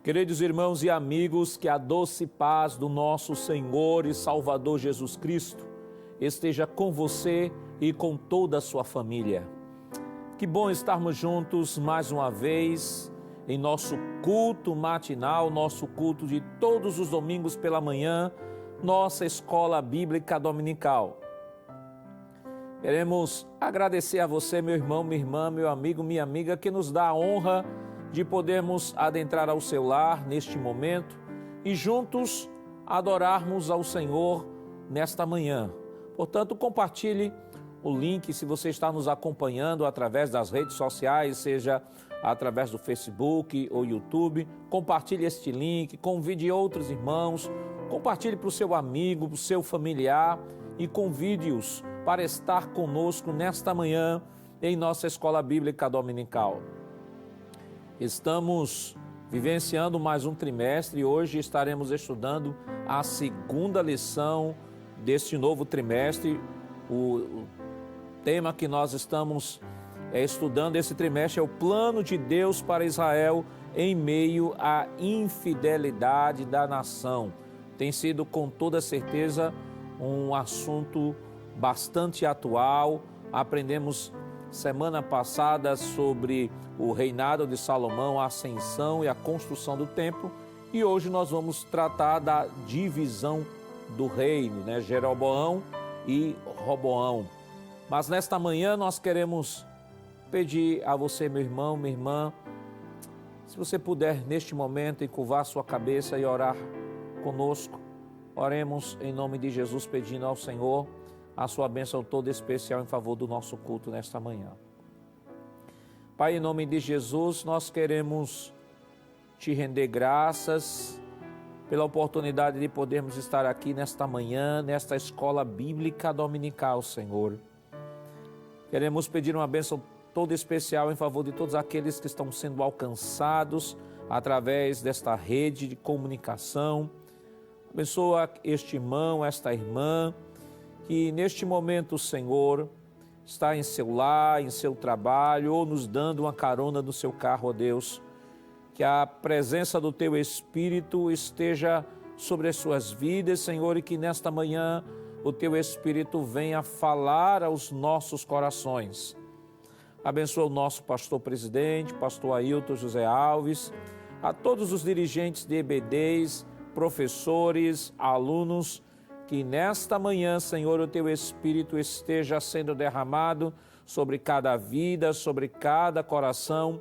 Queridos irmãos e amigos, que a doce paz do nosso Senhor e Salvador Jesus Cristo esteja com você e com toda a sua família. Que bom estarmos juntos mais uma vez em nosso culto matinal, nosso culto de todos os domingos pela manhã, nossa escola bíblica dominical. Queremos agradecer a você, meu irmão, minha irmã, meu amigo, minha amiga, que nos dá a honra de podermos adentrar ao seu lar neste momento e juntos adorarmos ao Senhor nesta manhã. Portanto, compartilhe o link se você está nos acompanhando através das redes sociais, seja através do Facebook ou YouTube. Compartilhe este link, convide outros irmãos, compartilhe para o seu amigo, para o seu familiar e convide-os para estar conosco nesta manhã em nossa escola bíblica dominical. Estamos vivenciando mais um trimestre e hoje estaremos estudando a segunda lição deste novo trimestre. O tema que nós estamos estudando esse trimestre é o plano de Deus para Israel em meio à infidelidade da nação. Tem sido com toda certeza um assunto bastante atual. Aprendemos semana passada sobre o reinado de Salomão, a ascensão e a construção do templo, e hoje nós vamos tratar da divisão do reino, Jeroboão e Roboão. Mas nesta manhã nós queremos pedir a você, meu irmão, minha irmã, se você puder neste momento encurvar sua cabeça e orar conosco, oremos em nome de Jesus, pedindo ao Senhor a sua bênção toda especial em favor do nosso culto nesta manhã. Pai, em nome de Jesus, nós queremos te render graças pela oportunidade de podermos estar aqui nesta manhã, nesta escola bíblica dominical, Senhor. Queremos pedir uma bênção toda especial em favor de todos aqueles que estão sendo alcançados através desta rede de comunicação. Abençoa este irmão, esta irmã, que neste momento, Senhor, está em seu lar, em seu trabalho, ou nos dando uma carona no seu carro, ó Deus. Que a presença do Teu Espírito esteja sobre as suas vidas, Senhor, e que nesta manhã o Teu Espírito venha falar aos nossos corações. Abençoa o nosso pastor presidente, pastor Ailton José Alves, a todos os dirigentes de EBDs, professores, alunos, que nesta manhã, Senhor, o Teu Espírito esteja sendo derramado sobre cada vida, sobre cada coração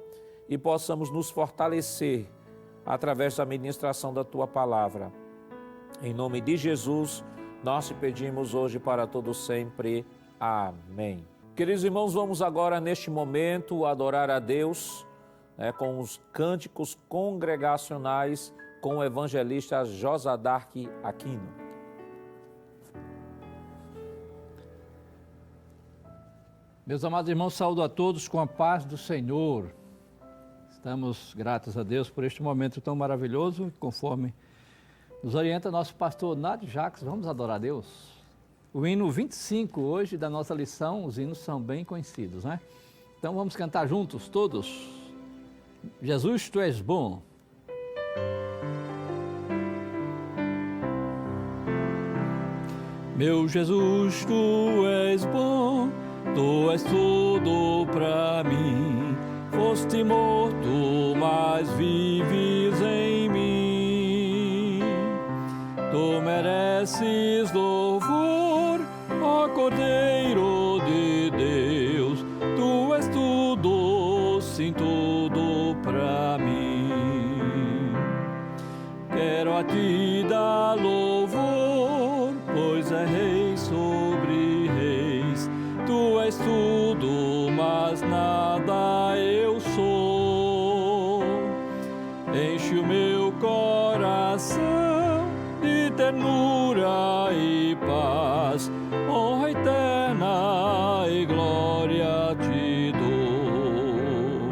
e possamos nos fortalecer através da ministração da Tua Palavra. Em nome de Jesus, nós te pedimos hoje para todo sempre. Amém. Queridos irmãos, vamos agora neste momento adorar a Deus com os cânticos congregacionais com o evangelista Josadark Aquino. Meus amados irmãos, saúdo a todos com a paz do Senhor. Estamos gratos a Deus por este momento tão maravilhoso, conforme nos orienta nosso pastor Nádio Jacques. Vamos adorar a Deus. O hino 25 hoje da nossa lição, os hinos são bem conhecidos, né? Então vamos cantar juntos, todos. Jesus, Tu és bom. Meu Jesus, Tu és bom. Tu és tudo pra mim, foste morto, mas vives em mim. Tu mereces louvor, ó Cordeiro de Deus, Tu és tudo, sim, tudo pra mim. Quero a Ti dar louvor, pois é Rei sobre reis. Tu és tudo, mas nada eu sou. Enche o meu coração de ternura e paz, honra eterna e glória te dou.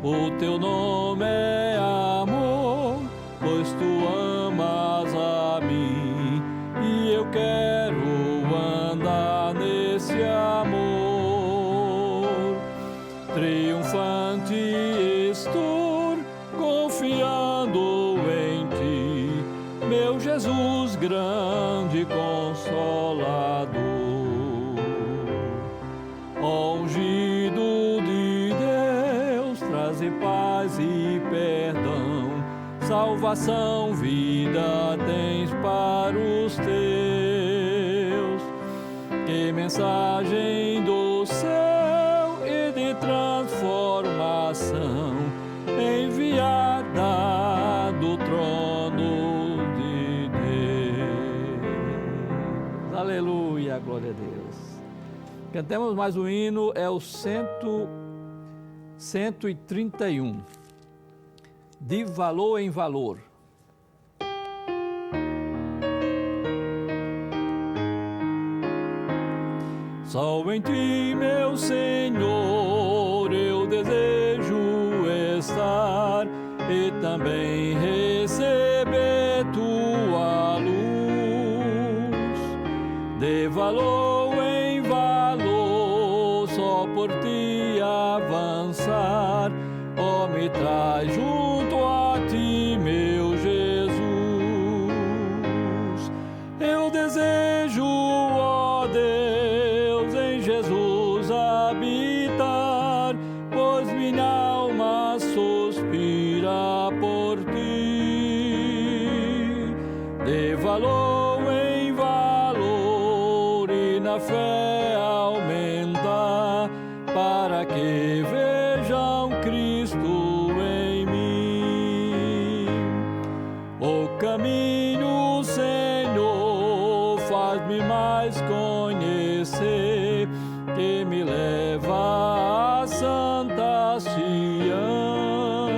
O Teu nome é amor, pois Tu amas a mim, e eu quero andar nesse amor. Triunfante estou, confiante Jesus, grande Consolador, ungido de Deus, traze paz e perdão, salvação, vida tens para os teus. Que mensagem do céu e de transformação, enviada do trono de Deus. Aleluia, glória a Deus. Cantemos mais um hino, é o 131. De valor em valor. Só em ti, meu Senhor, eu desejo estar e também receber tua luz. De valor em valor, só por ti avançar, ó, me traz junto a ti, meu Jesus. Eu desejo, ó Deus, em Jesus habitar, pois minha alma suspira por ti. De valor em valor e na fé aumentar, para que vejam Cristo em mim. O caminho, Senhor, faz-me mais conhecer, que me leva à santa Sião.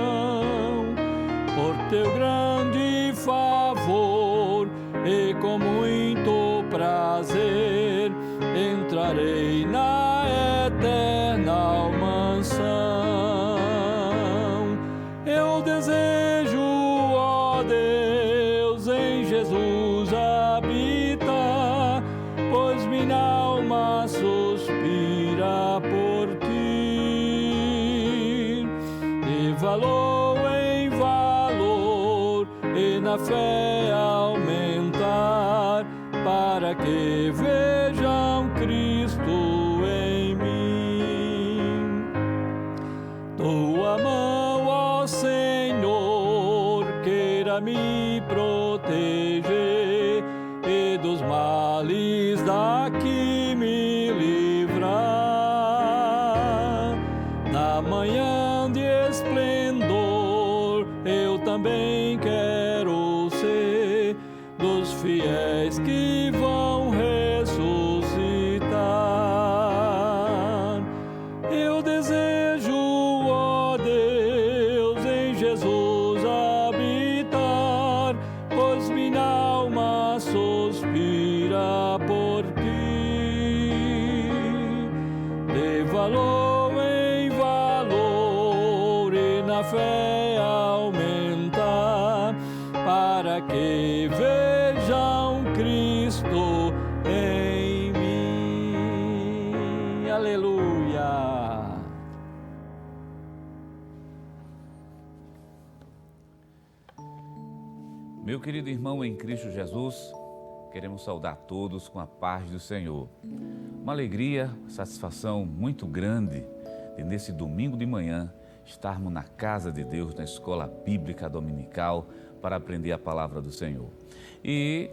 Por teu grande favor e com muito prazer, entrarei na eterna mansão. Eu desejo, ó Deus, em Jesus habitar, pois minha alma suspira por ti. De valor em valor e na fé aumentar, para que vejam Cristo em mim. Tua mão, ó Senhor, queira me proteger e dos males daqui me livrar. Na manhã de esplendor, eu também quero ser dos fiéis que vão ressuscitar. Eu desejo, ó Deus, em Jesus habitar, pois minha alma suspira por ti. De valor em valor e na fé aumentar, para que vejam Cristo em mim. Aleluia. Meu querido irmão em Cristo Jesus, queremos saudar todos com a paz do Senhor. Uma alegria, satisfação muito grande de nesse domingo de manhã estarmos na casa de Deus, na escola bíblica dominical, para aprender a palavra do Senhor. E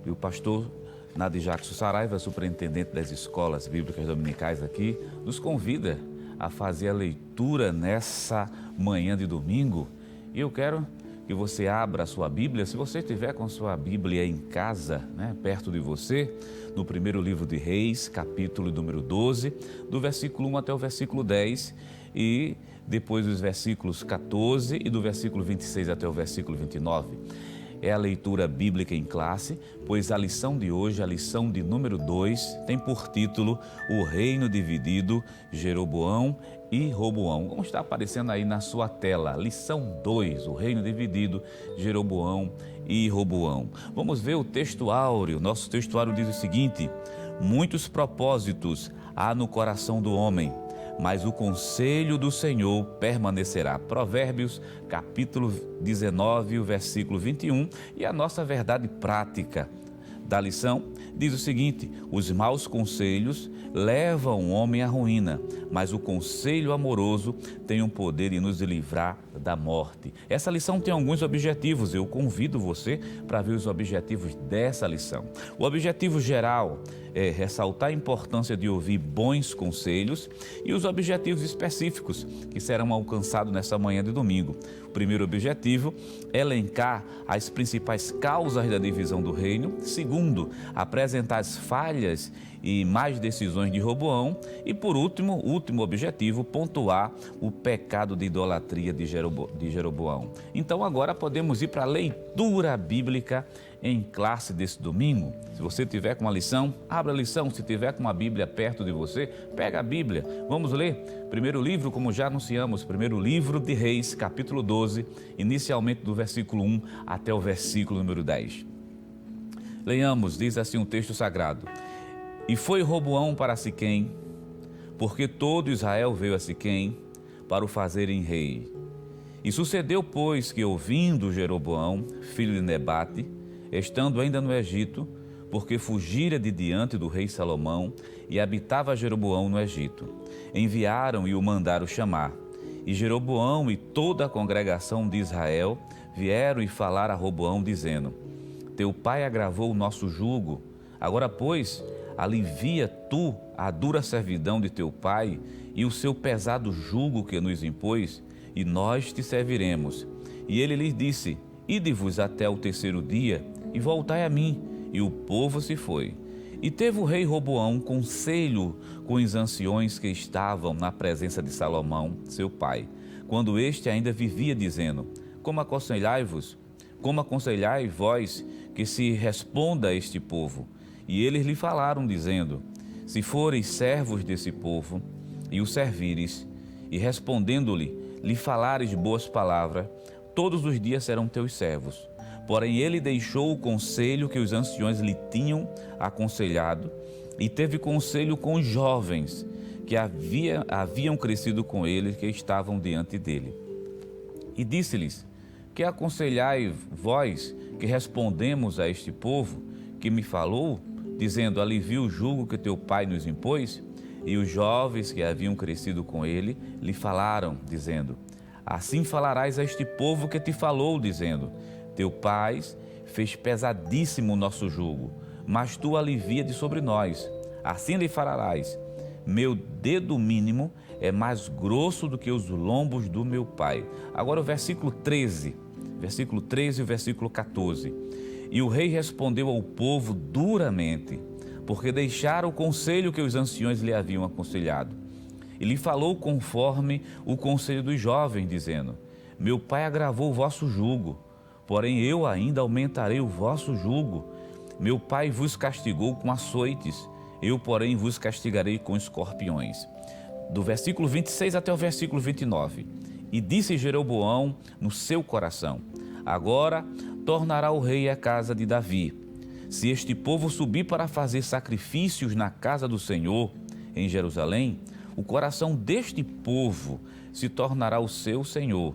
o pastor Nadir Jackson Saraiva, superintendente das escolas bíblicas dominicais aqui, nos convida a fazer a leitura nessa manhã de domingo. E eu quero que você abra a sua Bíblia, se você estiver com sua Bíblia em casa, perto de você, no primeiro livro de Reis, capítulo número 12, do versículo 1 até o versículo 10, e depois dos versículos 14 e do versículo 26 até o versículo 29. É a leitura bíblica em classe, pois a lição de hoje, a lição de número 2, tem por título O Reino Dividido, Jeroboão e Roboão. Como está aparecendo aí na sua tela, lição 2, O Reino Dividido, Jeroboão e Roboão. Vamos ver o texto áureo. Nosso texto áureo diz o seguinte: muitos propósitos há no coração do homem, mas o conselho do Senhor permanecerá. Provérbios, capítulo 19, o versículo 21, e a nossa verdade prática da lição diz o seguinte: os maus conselhos levam o homem à ruína, mas o conselho amoroso tem o poder de nos livrar da morte. Essa lição tem alguns objetivos, eu convido você para ver os objetivos dessa lição. O objetivo geral é ressaltar a importância de ouvir bons conselhos e os objetivos específicos que serão alcançados nessa manhã de domingo. O primeiro objetivo é elencar as principais causas da divisão do reino. Segundo, apresentar as falhas e más decisões de Roboão. E por último, o último objetivo, pontuar o pecado de idolatria de Jeroboão. Então agora podemos ir para a leitura bíblica em classe desse domingo. Se você tiver com uma lição, abra a lição. Se tiver com uma Bíblia perto de você, pega a Bíblia. Vamos ler. Primeiro livro, como já anunciamos, primeiro livro de Reis, capítulo 12, inicialmente do versículo 1 até o versículo número 10. Leiamos, diz assim um texto sagrado: E foi Roboão para Siquém, porque todo Israel veio a Siquém para o fazerem rei. E sucedeu, pois, que ouvindo Jeroboão, filho de Nebate, estando ainda no Egito, porque fugira de diante do rei Salomão e habitava Jeroboão no Egito, enviaram e o mandaram chamar. E Jeroboão e toda a congregação de Israel vieram e falaram a Roboão, dizendo: Teu pai agravou o nosso jugo, agora, pois, alivia tu a dura servidão de teu pai e o seu pesado jugo que nos impôs, e nós te serviremos. E ele lhes disse: Ide-vos até o terceiro dia e voltai a mim. E o povo se foi. E teve o rei Roboão conselho com os anciões que estavam na presença de Salomão, seu pai, quando este ainda vivia, dizendo: Como aconselhai vós que se responda a este povo? E eles lhe falaram, dizendo: Se foreis servos desse povo e o servires, e respondendo-lhe, lhe falares boas palavras, todos os dias serão teus servos. Porém ele deixou o conselho que os anciões lhe tinham aconselhado, e teve conselho com os jovens que haviam crescido com ele, que estavam diante dele. E disse-lhes: Que aconselhai vós que respondemos a este povo que me falou, dizendo: Alivia o jugo que teu pai nos impôs? E os jovens que haviam crescido com ele lhe falaram, dizendo: Assim falarás a este povo que te falou, dizendo: Teu pai fez pesadíssimo o nosso jugo, mas tu alivia de sobre nós. Assim lhe falarás: Meu dedo mínimo é mais grosso do que os lombos do meu pai. Agora o versículo 13 e o versículo 14. E o rei respondeu ao povo duramente, porque deixaram o conselho que os anciões lhe haviam aconselhado. E lhe falou conforme o conselho dos jovens, dizendo: Meu pai agravou o vosso jugo, porém eu ainda aumentarei o vosso jugo. Meu pai vos castigou com açoites, eu, porém, vos castigarei com escorpiões. Do versículo 26 até o versículo 29. E disse Jeroboão no seu coração: Agora tornará o rei à casa de Davi. Se este povo subir para fazer sacrifícios na casa do Senhor, em Jerusalém, o coração deste povo se tornará o seu senhor,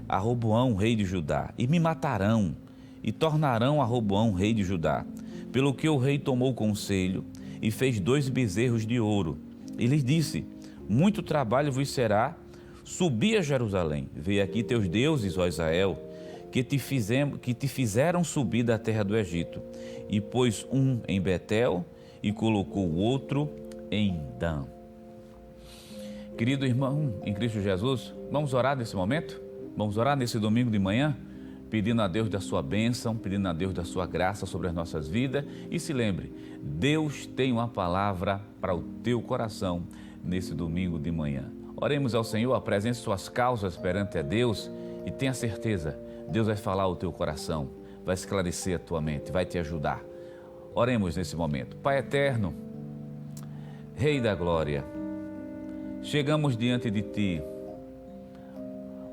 a Roboão, rei de Judá, e me matarão, e tornarão a Roboão, rei de Judá. Pelo que o rei tomou conselho e fez 2 bezerros de ouro. E lhes disse: Muito trabalho vos será subir a Jerusalém. Vê aqui teus deuses, ó Israel, que te fizeram subir da terra do Egito. E pôs um em Betel e colocou o outro em Dan. Querido irmão em Cristo Jesus, vamos orar nesse momento? Vamos orar nesse domingo de manhã, pedindo a Deus da sua bênção, pedindo a Deus da sua graça sobre as nossas vidas. E se lembre, Deus tem uma palavra para o teu coração nesse domingo de manhã. Oremos ao Senhor, apresente suas causas perante a Deus e tenha certeza, Deus vai falar ao teu coração, vai esclarecer a tua mente, vai te ajudar. Oremos nesse momento. Pai eterno, Rei da glória, chegamos diante de Ti.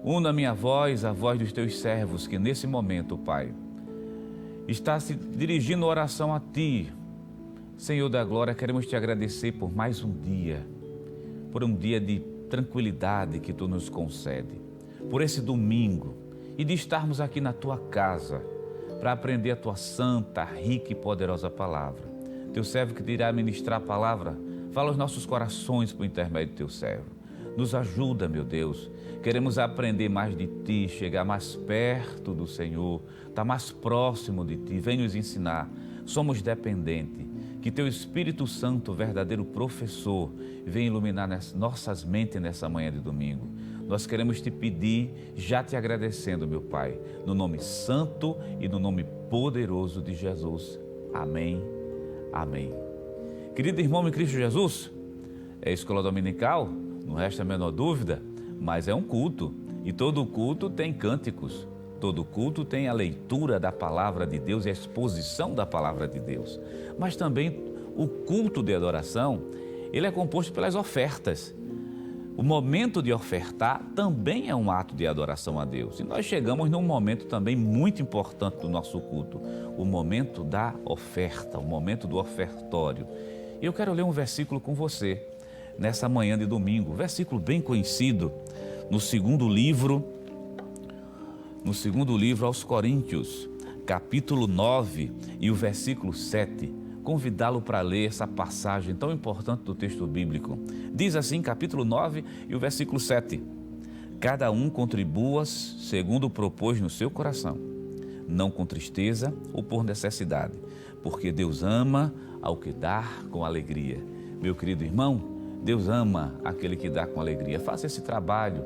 Una minha voz à voz dos Teus servos, que nesse momento, Pai, está se dirigindo oração a Ti. Senhor da glória, queremos Te agradecer por mais um dia, por um dia de tranquilidade que Tu nos concede, por esse domingo e de estarmos aqui na Tua casa para aprender a Tua santa, rica e poderosa palavra. Teu servo que te irá ministrar a palavra, fala aos nossos corações por intermédio do Teu servo. Nos ajuda, meu Deus. Queremos aprender mais de Ti, chegar mais perto do Senhor, estar mais próximo de Ti. Vem nos ensinar. Somos dependentes. Que Teu Espírito Santo, verdadeiro professor, venha iluminar nossas mentes nessa manhã de domingo. Nós queremos Te pedir, já Te agradecendo, meu Pai, no nome santo e no nome poderoso de Jesus. Amém. Amém. Querido irmão em Cristo Jesus, é escola dominical, não resta a menor dúvida, mas é um culto e todo culto tem cânticos, todo culto tem a leitura da palavra de Deus e a exposição da palavra de Deus. Mas também o culto de adoração, ele é composto pelas ofertas. O momento de ofertar também é um ato de adoração a Deus. E nós chegamos num momento também muito importante do nosso culto, o momento da oferta, o momento do ofertório. E eu quero ler um versículo com você nessa manhã de domingo, versículo bem conhecido, no segundo livro aos Coríntios, capítulo 9 e o versículo 7. Convidá-lo para ler essa passagem tão importante do texto bíblico. Diz assim, capítulo 9 e o versículo 7. Cada um contribua segundo propôs no seu coração, não com tristeza ou por necessidade, porque Deus ama ao que dá com alegria. Meu querido irmão, Deus ama aquele que dá com alegria. Faça esse trabalho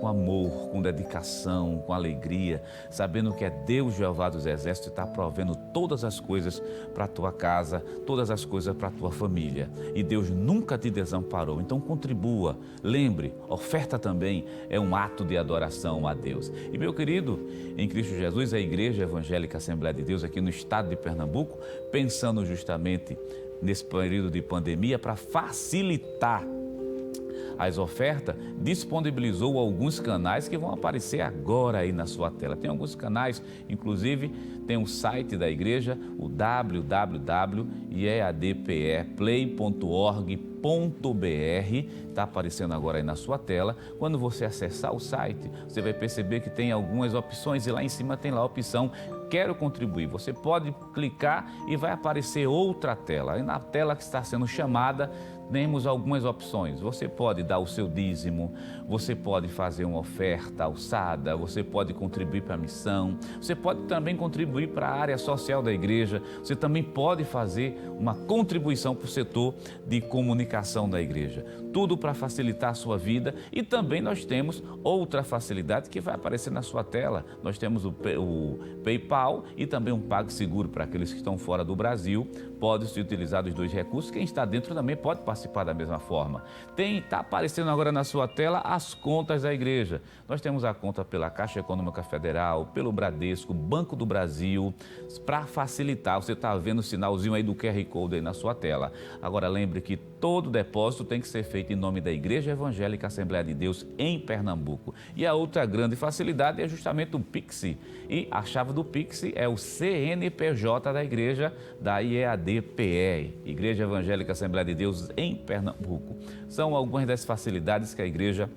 com amor, com dedicação, com alegria, sabendo que é Deus, Jeová dos Exércitos, que está provendo todas as coisas para a tua casa, todas as coisas para a tua família. E Deus nunca te desamparou, então contribua. Lembre, oferta também é um ato de adoração a Deus. E meu querido, em Cristo Jesus, a Igreja Evangélica Assembleia de Deus aqui no estado de Pernambuco, pensando justamente nesse período de pandemia, para facilitar as ofertas, disponibilizou alguns canais que vão aparecer agora aí na sua tela. Tem alguns canais, inclusive tem um site da igreja, o www.eadpeplay.org.br, está aparecendo agora aí na sua tela. Quando você acessar o site, você vai perceber que tem algumas opções e lá em cima tem lá a opção Quero contribuir. Você pode clicar e vai aparecer outra tela. E na tela que está sendo chamada, temos algumas opções. Você pode dar o seu dízimo, você pode fazer uma oferta alçada, você pode contribuir para a missão, você pode também contribuir para a área social da igreja, você também pode fazer uma contribuição para o setor de comunicação da igreja. Tudo para facilitar a sua vida. E também nós temos outra facilidade que vai aparecer na sua tela. Nós temos o PayPal e também um PagSeguro para aqueles que estão fora do Brasil. Pode se utilizar dos dois recursos. Quem está dentro também pode participar da mesma forma. Está aparecendo agora na sua tela as contas da igreja. Nós temos a conta pela Caixa Econômica Federal, pelo Bradesco, Banco do Brasil, para facilitar. Você está vendo o sinalzinho aí do QR Code aí na sua tela. Agora lembre que todo depósito tem que ser feito em nome da Igreja Evangélica Assembleia de Deus em Pernambuco. E a outra grande facilidade é justamente o Pix. E a chave do Pix é o CNPJ da igreja, da IEAD-PE, Igreja Evangélica Assembleia de Deus em Pernambuco. São algumas das facilidades que a igreja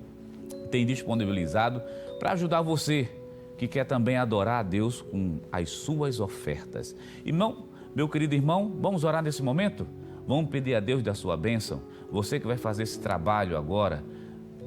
tem disponibilizado para ajudar você que quer também adorar a Deus com as suas ofertas. Irmão, meu querido irmão, vamos orar nesse momento? Vamos pedir a Deus da sua bênção? Você que vai fazer esse trabalho agora,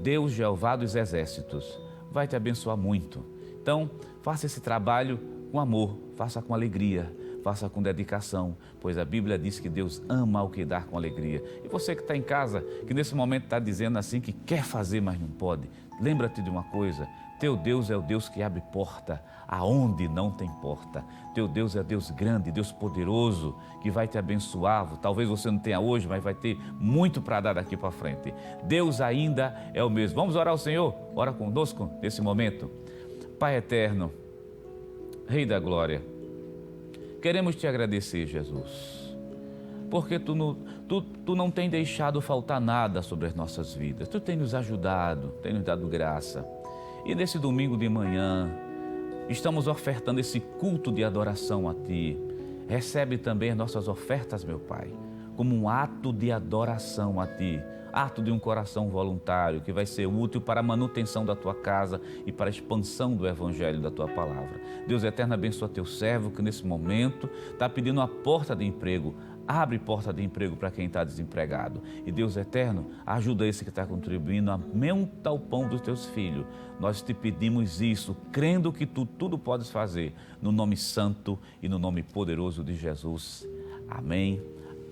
Deus, Jeová dos Exércitos, vai te abençoar muito. Então, faça esse trabalho com amor, faça com alegria, faça com dedicação, pois a Bíblia diz que Deus ama o que dá com alegria. E você que está em casa, que nesse momento está dizendo assim que quer fazer, mas não pode, lembra-te de uma coisa: teu Deus é o Deus que abre porta aonde não tem porta. Teu Deus é Deus grande, Deus poderoso, que vai te abençoar. Talvez você não tenha hoje, mas vai ter muito para dar daqui para frente. Deus ainda é o mesmo. Vamos orar ao Senhor? Ora conosco nesse momento. Pai eterno, Rei da glória, queremos te agradecer, Jesus, porque tu não tem deixado faltar nada sobre as nossas vidas. Tu tem nos ajudado, tem nos dado graça. E nesse domingo de manhã, estamos ofertando esse culto de adoração a Ti. Recebe também as nossas ofertas, meu Pai, como um ato de adoração a Ti, ato de um coração voluntário que vai ser útil para a manutenção da tua casa e para a expansão do evangelho da tua palavra. Deus eterno, abençoa teu servo que nesse momento está pedindo uma porta de emprego. Abre porta de emprego para quem está desempregado. E Deus eterno, ajuda esse que está contribuindo, aumenta o pão dos teus filhos. Nós te pedimos isso, crendo que tu tudo podes fazer, no nome santo e no nome poderoso de Jesus. Amém.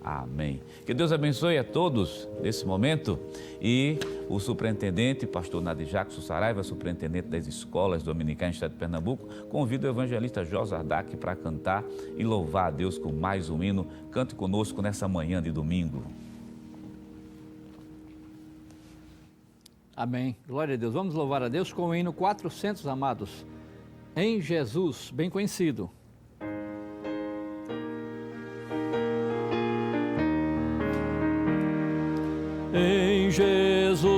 Amém. Que Deus abençoe a todos nesse momento. E o superintendente, pastor Nadir Jackson Saraiva, superintendente das escolas dominicais no estado de Pernambuco, convida o evangelista José Ardac para cantar e louvar a Deus com mais um hino. Cante conosco nessa manhã de domingo. Amém. Glória a Deus. Vamos louvar a Deus com o hino 400, amados. Em Jesus, bem conhecido. Em Jesus,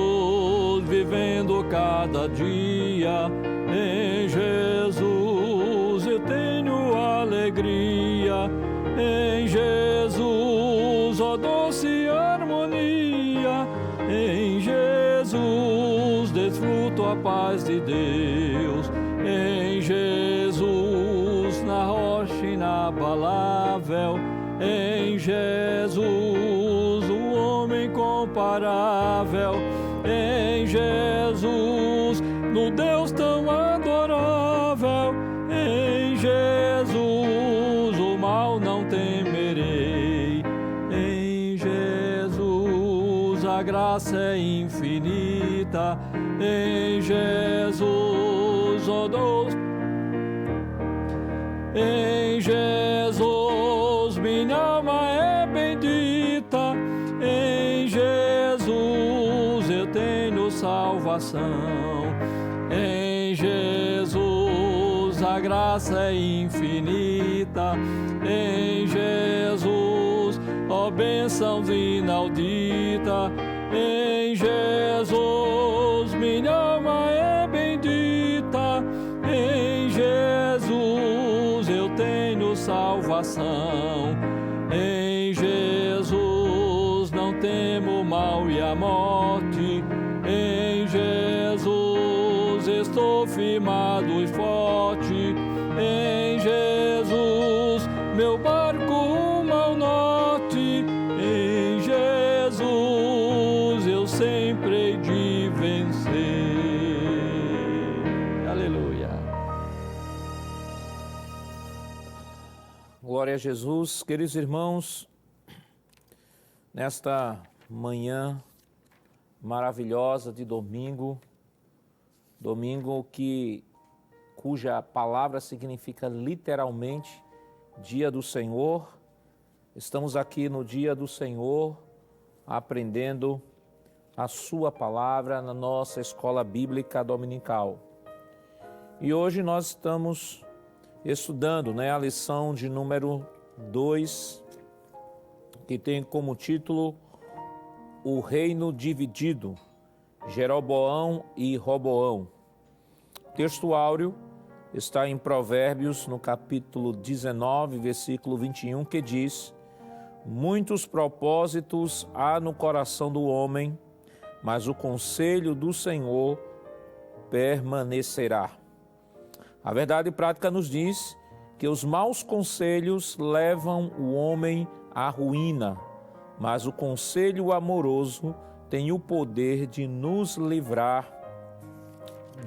vivendo cada dia, em Jesus eu tenho alegria, em Jesus, ó doce harmonia, em Jesus desfruto a paz de Deus, em Jesus, na rocha inabalável, em Jesus, o homem comparável, em Jesus, no Deus tão adorável, em Jesus, o mal não temerei, em Jesus, a graça é infinita, em Jesus, ó Deus, em Jesus, minha alma é bendita, em Jesus eu tenho salvação, em Jesus a graça é infinita, em Jesus, ó bênçãos inaudita, em Jesus minha alma é bendita, em Jesus eu tenho salvação, em Jesus não temo o mal e a morte, em Jesus estou firmado e forte, em Jesus meu barco rumo ao norte, em Jesus eu sempre hei de vencer. Aleluia. Glória a Jesus. Queridos irmãos, nesta manhã maravilhosa de domingo, cuja palavra significa literalmente Dia do Senhor, estamos aqui no Dia do Senhor, aprendendo a sua palavra na nossa escola bíblica dominical. E hoje nós estamos estudando, a lição de número 2, que tem como título O Reino Dividido, Jeroboão e Roboão. O texto áureo está em Provérbios, no capítulo 19, versículo 21, que diz: muitos propósitos há no coração do homem, mas o conselho do Senhor permanecerá. A verdade prática nos diz que os maus conselhos levam o homem à ruína, mas o conselho amoroso tem o poder de nos livrar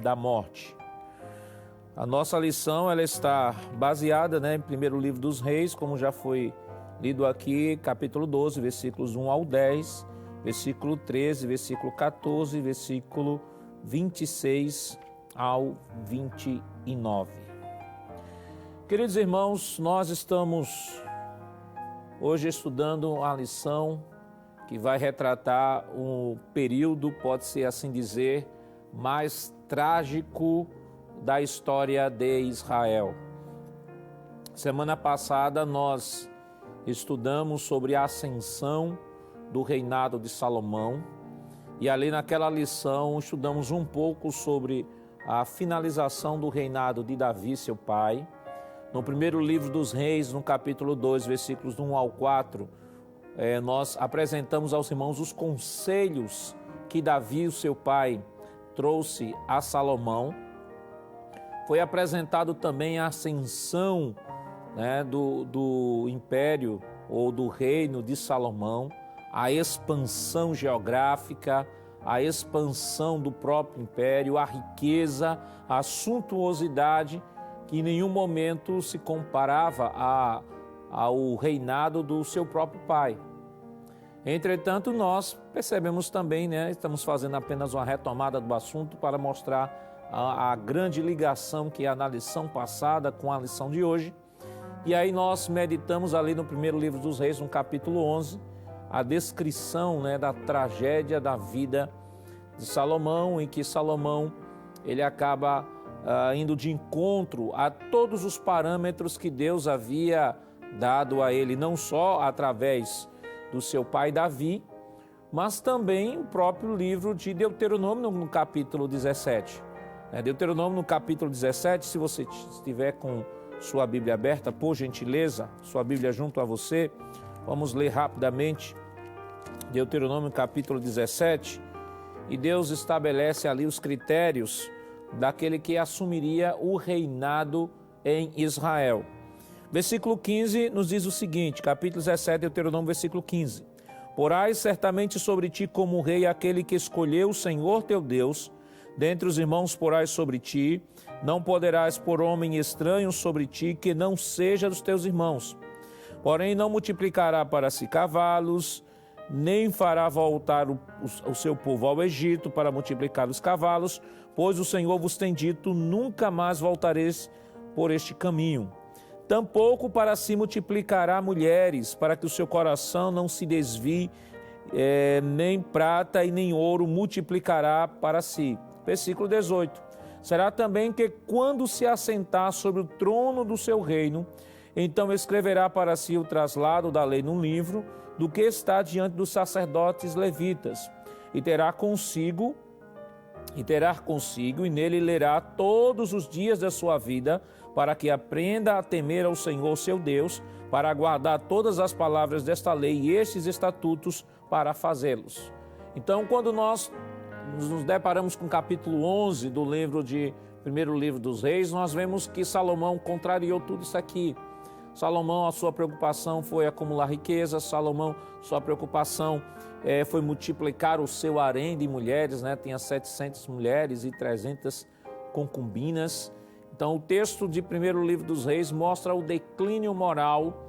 da morte. A nossa lição ela está baseada em primeiro livro dos Reis, como já foi lido aqui, capítulo 12, versículos 1 ao 10, versículo 13, versículo 14, versículo 26 ao 29. Queridos irmãos, nós estamos hoje estudando a lição que vai retratar um período, pode-se assim dizer, mais trágico da história de Israel. Semana passada nós estudamos sobre a ascensão do reinado de Salomão e ali naquela lição estudamos um pouco sobre a finalização do reinado de Davi, seu pai. No primeiro livro dos Reis, no capítulo 2, versículos 1 ao 4, nós apresentamos aos irmãos os conselhos que Davi, o seu pai, trouxe a Salomão. Foi apresentado também a ascensão, né, do império ou do reino de Salomão, a expansão geográfica, a expansão do próprio império, a riqueza, a suntuosidade, que em nenhum momento se comparava ao reinado do seu próprio pai. Entretanto, nós percebemos também, né, estamos fazendo apenas uma retomada do assunto para mostrar a grande ligação que há na lição passada com a lição de hoje. E aí nós meditamos ali no primeiro livro dos Reis, no capítulo 11, a descrição, né, da tragédia da vida de Salomão, em que Salomão ele acaba indo de encontro a todos os parâmetros que Deus havia dado a ele, não só através do seu pai Davi, mas também o próprio livro de Deuteronômio no capítulo 17. Deuteronômio no capítulo 17, se você estiver com sua Bíblia aberta, por gentileza, sua Bíblia junto a você, vamos ler rapidamente Deuteronômio capítulo 17, e Deus estabelece ali os critérios daquele que assumiria o reinado em Israel. Versículo 15 nos diz o seguinte, capítulo 17, Deuteronômio, versículo 15. Porás certamente sobre ti como rei aquele que escolheu o Senhor teu Deus, dentre os irmãos porás sobre ti, não poderás pôr homem estranho sobre ti que não seja dos teus irmãos. Porém não multiplicará para si cavalos, nem fará voltar o seu povo ao Egito para multiplicar os cavalos, pois o Senhor vos tem dito, nunca mais voltareis por este caminho. Tampouco para si multiplicará mulheres, para que o seu coração não se desvie, nem prata e nem ouro multiplicará para si. Versículo 18. Será também que quando se assentar sobre o trono do seu reino, então escreverá para si o traslado da lei num livro, do que está diante dos sacerdotes levitas, e terá consigo, e nele lerá todos os dias da sua vida, para que aprenda a temer ao Senhor seu Deus, para guardar todas as palavras desta lei e estes estatutos para fazê-los. Então, quando nós nos deparamos com o capítulo 11 do primeiro livro dos Reis, nós vemos que Salomão contrariou tudo isso aqui. Salomão, a sua preocupação foi acumular riqueza. Salomão, sua preocupação foi multiplicar o seu harém de mulheres, né? Tinha 700 mulheres e 300 concubinas. Então, o texto de primeiro livro dos Reis mostra o declínio moral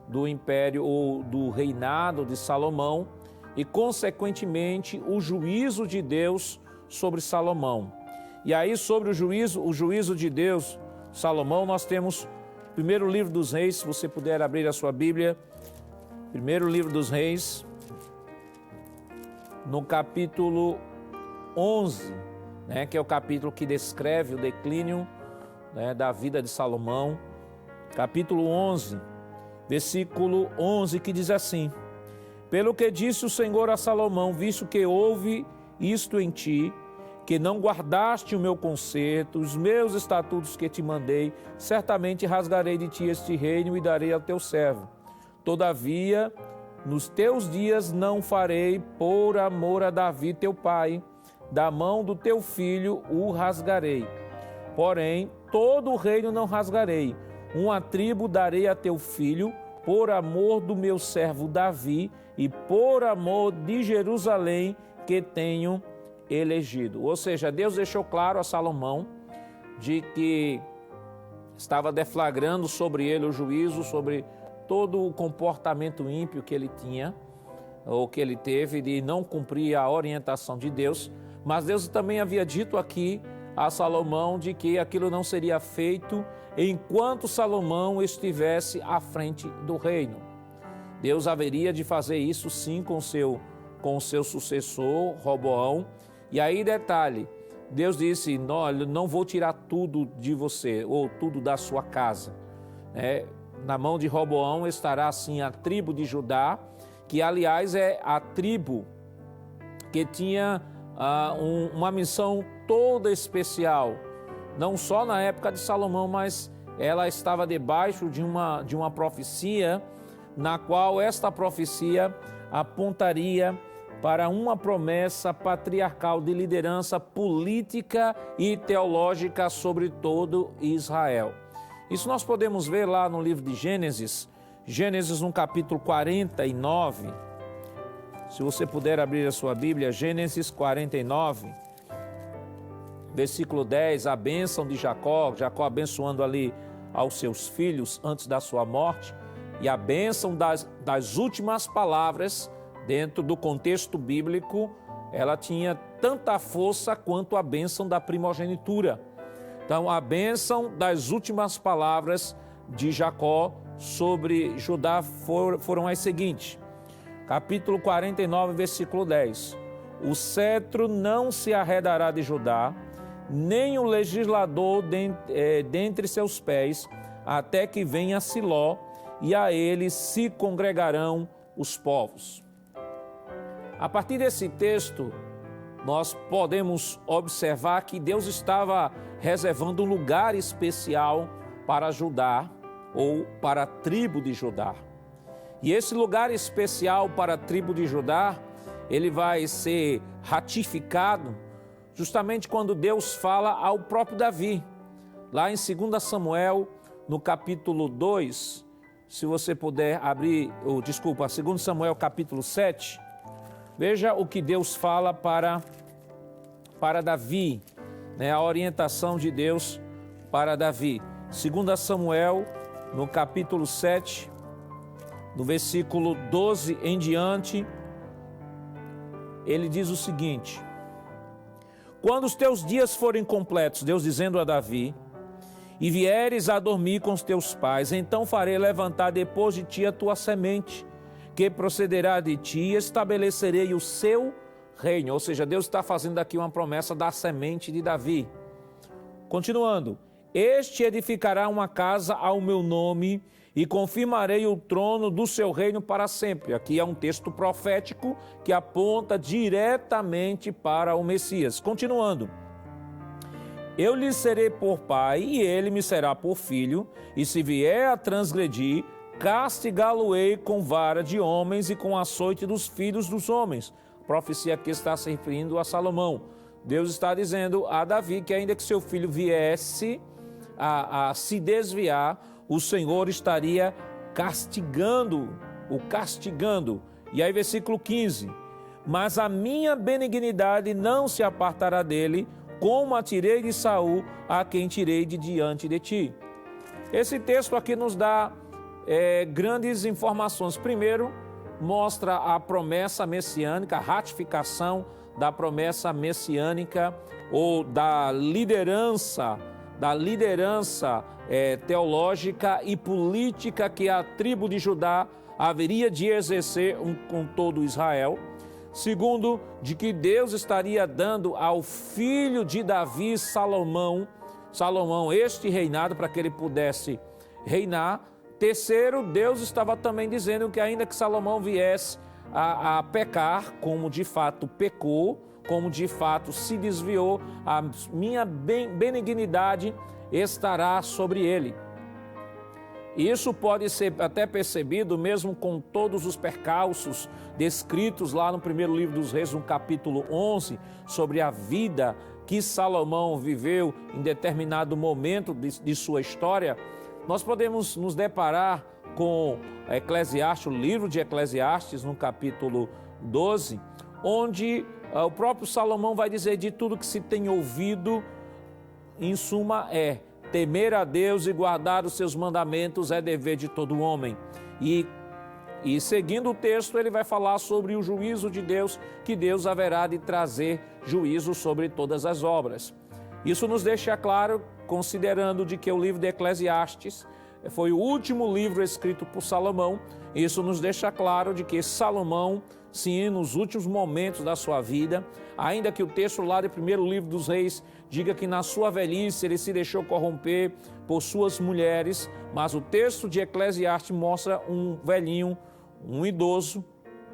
do império ou do reinado de Salomão e, consequentemente, o juízo de Deus sobre Salomão. E aí, sobre o juízo de Deus, Salomão, nós temos primeiro livro dos Reis, se você puder abrir a sua Bíblia, primeiro livro dos Reis, no capítulo 11, né, que é o capítulo que descreve o declínio, né, da vida de Salomão. Capítulo 11, versículo 11, que diz assim: Pelo que disse o Senhor a Salomão, visto que houve isto em ti, que não guardaste o meu concerto, os meus estatutos que te mandei, certamente rasgarei de ti este reino e darei ao teu servo. Todavia, nos teus dias não farei por amor a Davi teu pai, da mão do teu filho o rasgarei. Porém, todo o reino não rasgarei, uma tribo darei a teu filho, por amor do meu servo Davi e por amor de Jerusalém que tenho elegido. Ou seja, Deus deixou claro a Salomão de que estava deflagrando sobre ele o juízo, sobre todo o comportamento ímpio que ele tinha, ou que ele teve, de não cumprir a orientação de Deus. Mas Deus também havia dito aqui a Salomão de que aquilo não seria feito enquanto Salomão estivesse à frente do reino. Deus haveria de fazer isso sim com o seu sucessor, Roboão. E aí, detalhe, Deus disse, não vou tirar tudo de você, ou tudo da sua casa. Na mão de Roboão estará assim a tribo de Judá, que aliás é a tribo que tinha uma missão toda especial, não só na época de Salomão, mas ela estava debaixo de uma profecia, na qual esta profecia apontaria para uma promessa patriarcal de liderança política e teológica sobre todo Israel. Isso nós podemos ver lá no livro de Gênesis, Gênesis no capítulo 49. Se você puder abrir a sua Bíblia, Gênesis 49, versículo 10, a bênção de Jacó, Jacó abençoando ali aos seus filhos antes da sua morte, e a bênção das últimas palavras, dentro do contexto bíblico, ela tinha tanta força quanto a bênção da primogenitura. Então, a bênção das últimas palavras de Jacó sobre Judá foram as seguintes. Capítulo 49, versículo 10. O cetro não se arredará de Judá, nem o legislador dentre seus pés, até que venha Siló, e a ele se congregarão os povos. A partir desse texto, nós podemos observar que Deus estava reservando um lugar especial para Judá, ou para a tribo de Judá. E esse lugar especial para a tribo de Judá, ele vai ser ratificado justamente quando Deus fala ao próprio Davi. Lá em 2 Samuel, no capítulo 2, se você puder abrir, 2 Samuel capítulo 7, veja o que Deus fala para Davi, né? A orientação de Deus para Davi. 2 Samuel, no capítulo 7, no versículo 12 em diante, ele diz o seguinte: quando os teus dias forem completos, Deus dizendo a Davi, e vieres a dormir com os teus pais, então farei levantar depois de ti a tua semente, que procederá de ti, e estabelecerei o seu reino. Ou seja, Deus está fazendo aqui uma promessa da semente de Davi. Continuando, este edificará uma casa ao meu nome, e confirmarei o trono do seu reino para sempre. Aqui é um texto profético que aponta diretamente para o Messias. Continuando, eu lhe serei por pai, e ele me será por filho, e se vier a transgredir, castigá-lo-ei com vara de homens e com açoite dos filhos dos homens. A profecia aqui está se referindo a Salomão. Deus está dizendo a Davi que ainda que seu filho viesse a se desviar, o Senhor estaria castigando. E aí versículo 15, mas a minha benignidade não se apartará dele, como a tirei de Saul, a quem tirei de diante de ti. Esse texto aqui nos dá grandes informações. Primeiro, mostra a promessa messiânica, a ratificação da promessa messiânica ou da liderança teológica e política que a tribo de Judá haveria de exercer com todo Israel. Segundo, de que Deus estaria dando ao filho de Davi, Salomão, este reinado para que ele pudesse reinar. Terceiro, Deus estava também dizendo que ainda que Salomão viesse a pecar, como de fato pecou, como de fato se desviou, a minha benignidade estará sobre ele. Isso pode ser até percebido mesmo com todos os percalços descritos lá no primeiro livro dos Reis, no capítulo 11, sobre a vida que Salomão viveu em determinado momento de sua história. Nós podemos nos deparar com Eclesiastes, o livro de Eclesiastes, no capítulo 12, onde o próprio Salomão vai dizer: de tudo que se tem ouvido, em suma temer a Deus e guardar os seus mandamentos é dever de todo homem. E seguindo o texto, ele vai falar sobre o juízo de Deus, que Deus haverá de trazer juízo sobre todas as obras. Isso nos deixa claro, considerando de que o livro de Eclesiastes foi o último livro escrito por Salomão. Isso nos deixa claro de que Salomão, sim, nos últimos momentos da sua vida, ainda que o texto lá do primeiro livro dos Reis diga que na sua velhice ele se deixou corromper por suas mulheres, mas o texto de Eclesiastes mostra um velhinho, um idoso,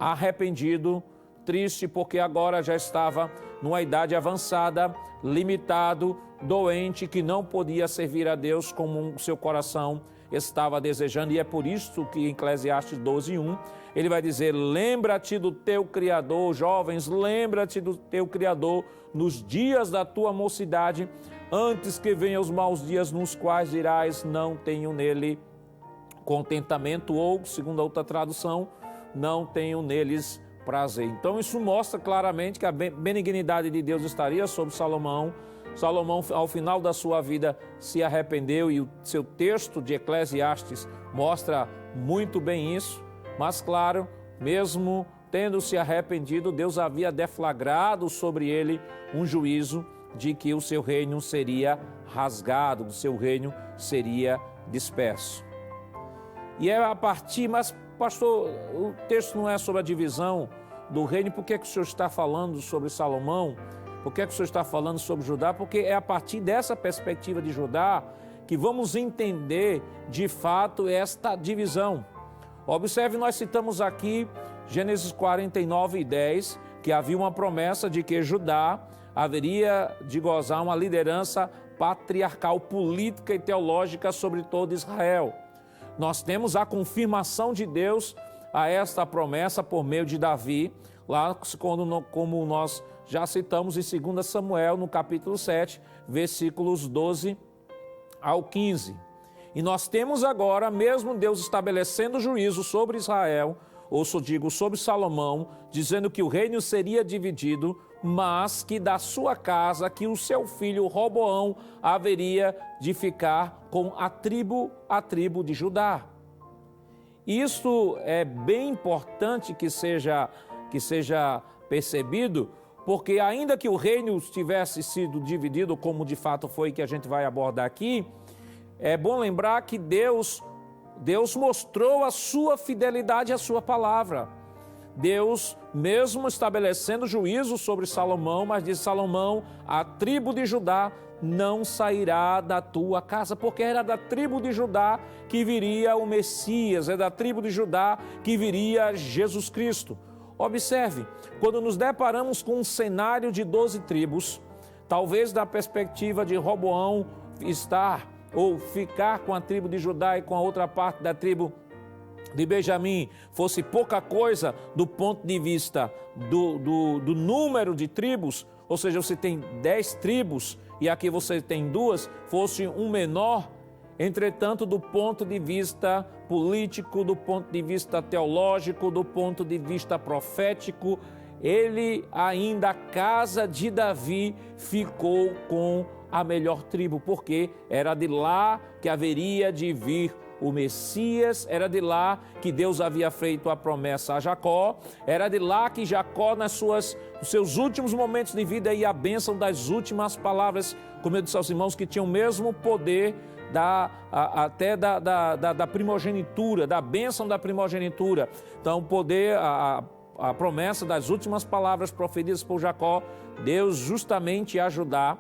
arrependido, triste, porque agora já estava numa idade avançada, limitado, doente, que não podia servir a Deus como seu coração estava desejando, e é por isso que em Eclesiastes 12:1, ele vai dizer: lembra-te do teu Criador, jovens, lembra-te do teu Criador nos dias da tua mocidade, antes que venham os maus dias, nos quais dirás, não tenho nele contentamento, ou, segundo a outra tradução, não tenho neles prazer. Então isso mostra claramente que a benignidade de Deus estaria sobre Salomão. Salomão, ao final da sua vida, se arrependeu, e o seu texto de Eclesiastes mostra muito bem isso. Mas claro, mesmo tendo se arrependido, Deus havia deflagrado sobre ele um juízo de que o seu reino seria rasgado, o seu reino seria disperso. E é a partir, mas pastor, o texto não é sobre a divisão do reino, por que o senhor está falando sobre Salomão? Por que o senhor está falando sobre Judá? Porque é a partir dessa perspectiva de Judá que vamos entender de fato esta divisão. Observe, nós citamos aqui Gênesis 49:10, que havia uma promessa de que Judá haveria de gozar uma liderança patriarcal, política e teológica sobre todo Israel. Nós temos a confirmação de Deus a esta promessa por meio de Davi, lá como nós já citamos em 2 Samuel, no capítulo 7, versículos 12 ao 15. E nós temos agora, mesmo Deus estabelecendo juízo sobre Israel, ou sobre Salomão, dizendo que o reino seria dividido, mas que da sua casa, que o seu filho Roboão haveria de ficar com a tribo de Judá. Isso é bem importante que seja percebido, porque ainda que o reino tivesse sido dividido, como de fato foi, que a gente vai abordar aqui, é bom lembrar que Deus mostrou a sua fidelidade à sua palavra. Deus, mesmo estabelecendo juízo sobre Salomão, mas disse: Salomão, a tribo de Judá não sairá da tua casa, porque era da tribo de Judá que viria o Messias, é da tribo de Judá que viria Jesus Cristo. Observe, quando nos deparamos com um cenário de 12 tribos, talvez da perspectiva de Roboão estar ou ficar com a tribo de Judá e com a outra parte da tribo de Benjamim fosse pouca coisa do ponto de vista do número de tribos, ou seja, você tem 10 tribos e aqui você tem 2, fosse um menor. Entretanto, do ponto de vista político, do ponto de vista teológico, do ponto de vista profético, ele ainda, a casa de Davi, ficou com a melhor tribo, porque era de lá que haveria de vir o Messias, era de lá que Deus havia feito a promessa a Jacó, era de lá que Jacó, nos seus últimos momentos de vida, e a bênção das últimas palavras, como eu disse aos irmãos, que tinham o mesmo poder até da primogenitura, da bênção da primogenitura. Então, o poder, a promessa das últimas palavras proferidas por Jacó, Deus justamente ajudar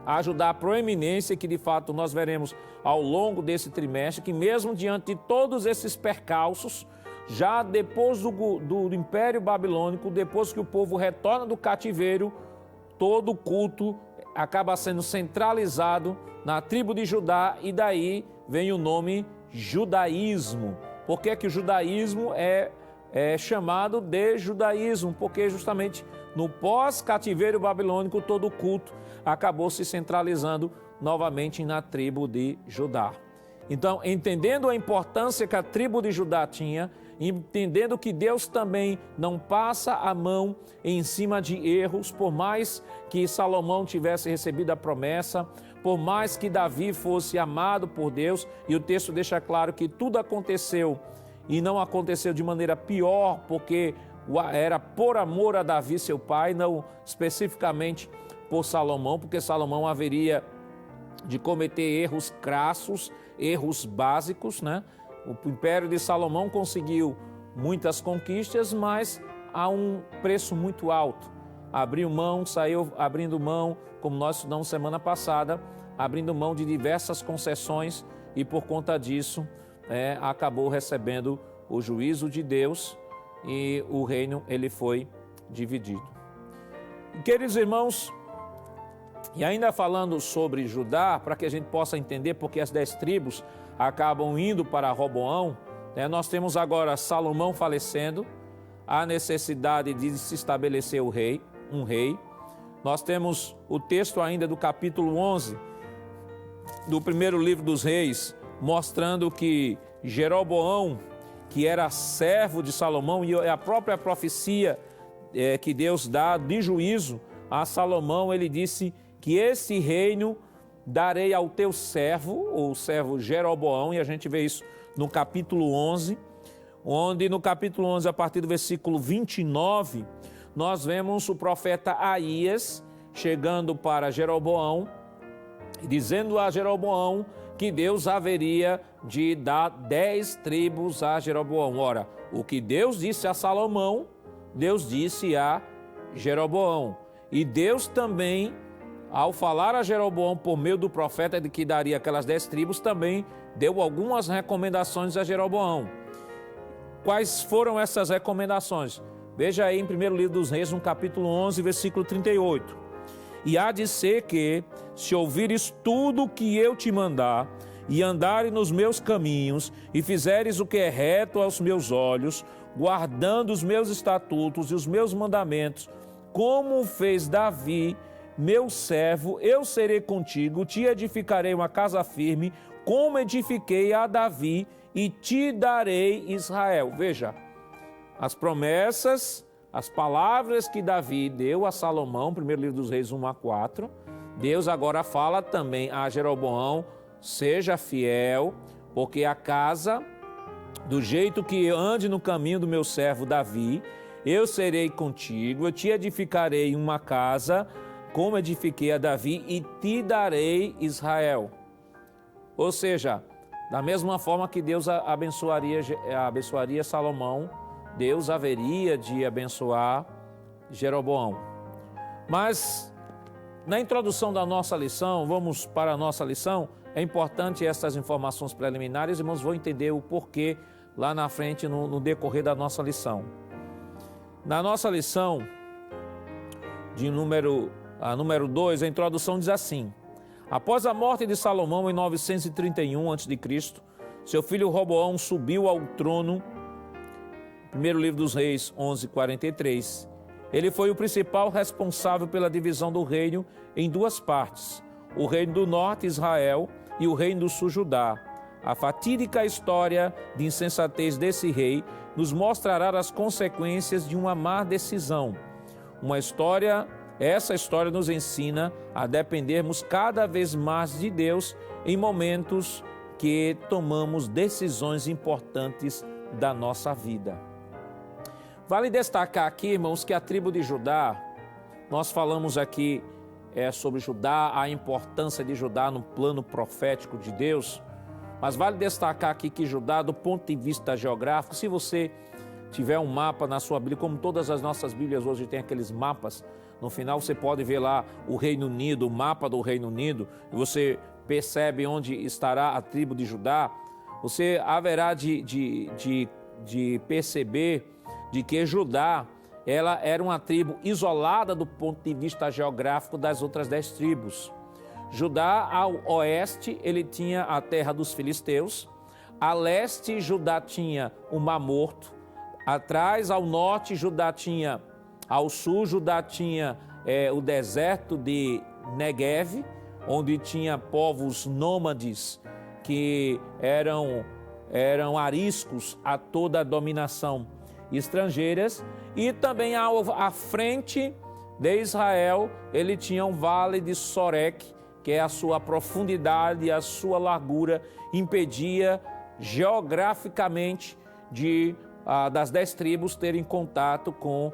a proeminência, que de fato nós veremos ao longo desse trimestre, que mesmo diante de todos esses percalços, já depois do Império Babilônico, depois que o povo retorna do cativeiro, todo o culto acaba sendo centralizado na tribo de Judá, e daí vem o nome judaísmo. Por que que o judaísmo é chamado de judaísmo? Porque justamente no pós-cativeiro babilônico, todo o culto acabou se centralizando novamente na tribo de Judá. Então, entendendo a importância que a tribo de Judá tinha, entendendo que Deus também não passa a mão em cima de erros, por mais que Salomão tivesse recebido a promessa, por mais que Davi fosse amado por Deus, e o texto deixa claro que tudo aconteceu, e não aconteceu de maneira pior, porque era por amor a Davi, seu pai, não especificamente por Salomão, porque Salomão haveria de cometer erros crassos, erros básicos, né? O império de Salomão conseguiu muitas conquistas, mas a um preço muito alto. Saiu abrindo mão, como nós estudamos semana passada, abrindo mão de diversas concessões, e por conta disso acabou recebendo o juízo de Deus, e o reino ele foi dividido. Queridos irmãos, e ainda falando sobre Judá, para que a gente possa entender porque as 10 tribos acabam indo para Roboão, né? Nós temos agora Salomão falecendo, a necessidade de se estabelecer um rei. Nós temos o texto ainda do capítulo 11 do primeiro livro dos Reis, mostrando que Jeroboão, que era servo de Salomão, e a própria profecia que Deus dá de juízo a Salomão, ele disse que esse reino darei ao teu servo, o servo Jeroboão, e a gente vê isso no capítulo 11, onde no capítulo 11, a partir do versículo 29, nós vemos o profeta Aías chegando para Jeroboão, dizendo a Jeroboão que Deus haveria de dar 10 tribos a Jeroboão. Ora, o que Deus disse a Salomão, Deus disse a Jeroboão. E Deus também, ao falar a Jeroboão por meio do profeta de que daria aquelas 10 tribos, também deu algumas recomendações a Jeroboão. Quais foram essas recomendações? Veja aí em 1º livro dos Reis, no capítulo 11, versículo 38. E há de ser que, se ouvires tudo o que eu te mandar, e andares nos meus caminhos, e fizeres o que é reto aos meus olhos, guardando os meus estatutos e os meus mandamentos, como fez Davi, meu servo, eu serei contigo, te edificarei uma casa firme, como edifiquei a Davi, e te darei Israel. Veja, as promessas, as palavras que Davi deu a Salomão, 1º livro dos Reis 1-4, Deus agora fala também a Jeroboão, seja fiel, porque a casa, do jeito que ande no caminho do meu servo Davi, eu serei contigo, eu te edificarei uma casa, como edifiquei a Davi, e te darei Israel. Ou seja, da mesma forma que Deus abençoaria Salomão, Deus haveria de abençoar Jeroboão. Mas, na introdução da nossa lição, vamos para a nossa lição, é importante essas informações preliminares, irmãos, vão entender o porquê lá na frente, no decorrer da nossa lição. Na nossa lição, número 2, a introdução diz assim: após a morte de Salomão em 931 a.C., seu filho Roboão subiu ao trono. Primeiro livro dos Reis, 11:43. Ele foi o principal responsável pela divisão do reino em duas partes: o reino do norte, Israel, e o reino do sul, Judá. A fatídica história de insensatez desse rei nos mostrará as consequências de uma má decisão. Essa história nos ensina a dependermos cada vez mais de Deus em momentos que tomamos decisões importantes da nossa vida. Vale destacar aqui, irmãos, que a tribo de Judá, nós falamos aqui sobre Judá, a importância de Judá no plano profético de Deus, mas vale destacar aqui que Judá, do ponto de vista geográfico, se você tiver um mapa na sua Bíblia, como todas as nossas Bíblias hoje tem aqueles mapas, no final você pode ver lá o Reino Unido, o mapa do Reino Unido, e você percebe onde estará a tribo de Judá, você haverá de perceber de que Judá, ela era uma tribo isolada do ponto de vista geográfico das outras 10 tribos. Judá, ao oeste, ele tinha a terra dos filisteus, a leste, Judá tinha o Mar Morto, atrás, ao norte, ao sul, Judá tinha o deserto de Negev, onde tinha povos nômades que eram ariscos a toda a dominação estrangeiras, e também à frente de Israel, ele tinha um vale de Sorek, que é a sua profundidade e a sua largura impedia geograficamente das 10 tribos terem contato com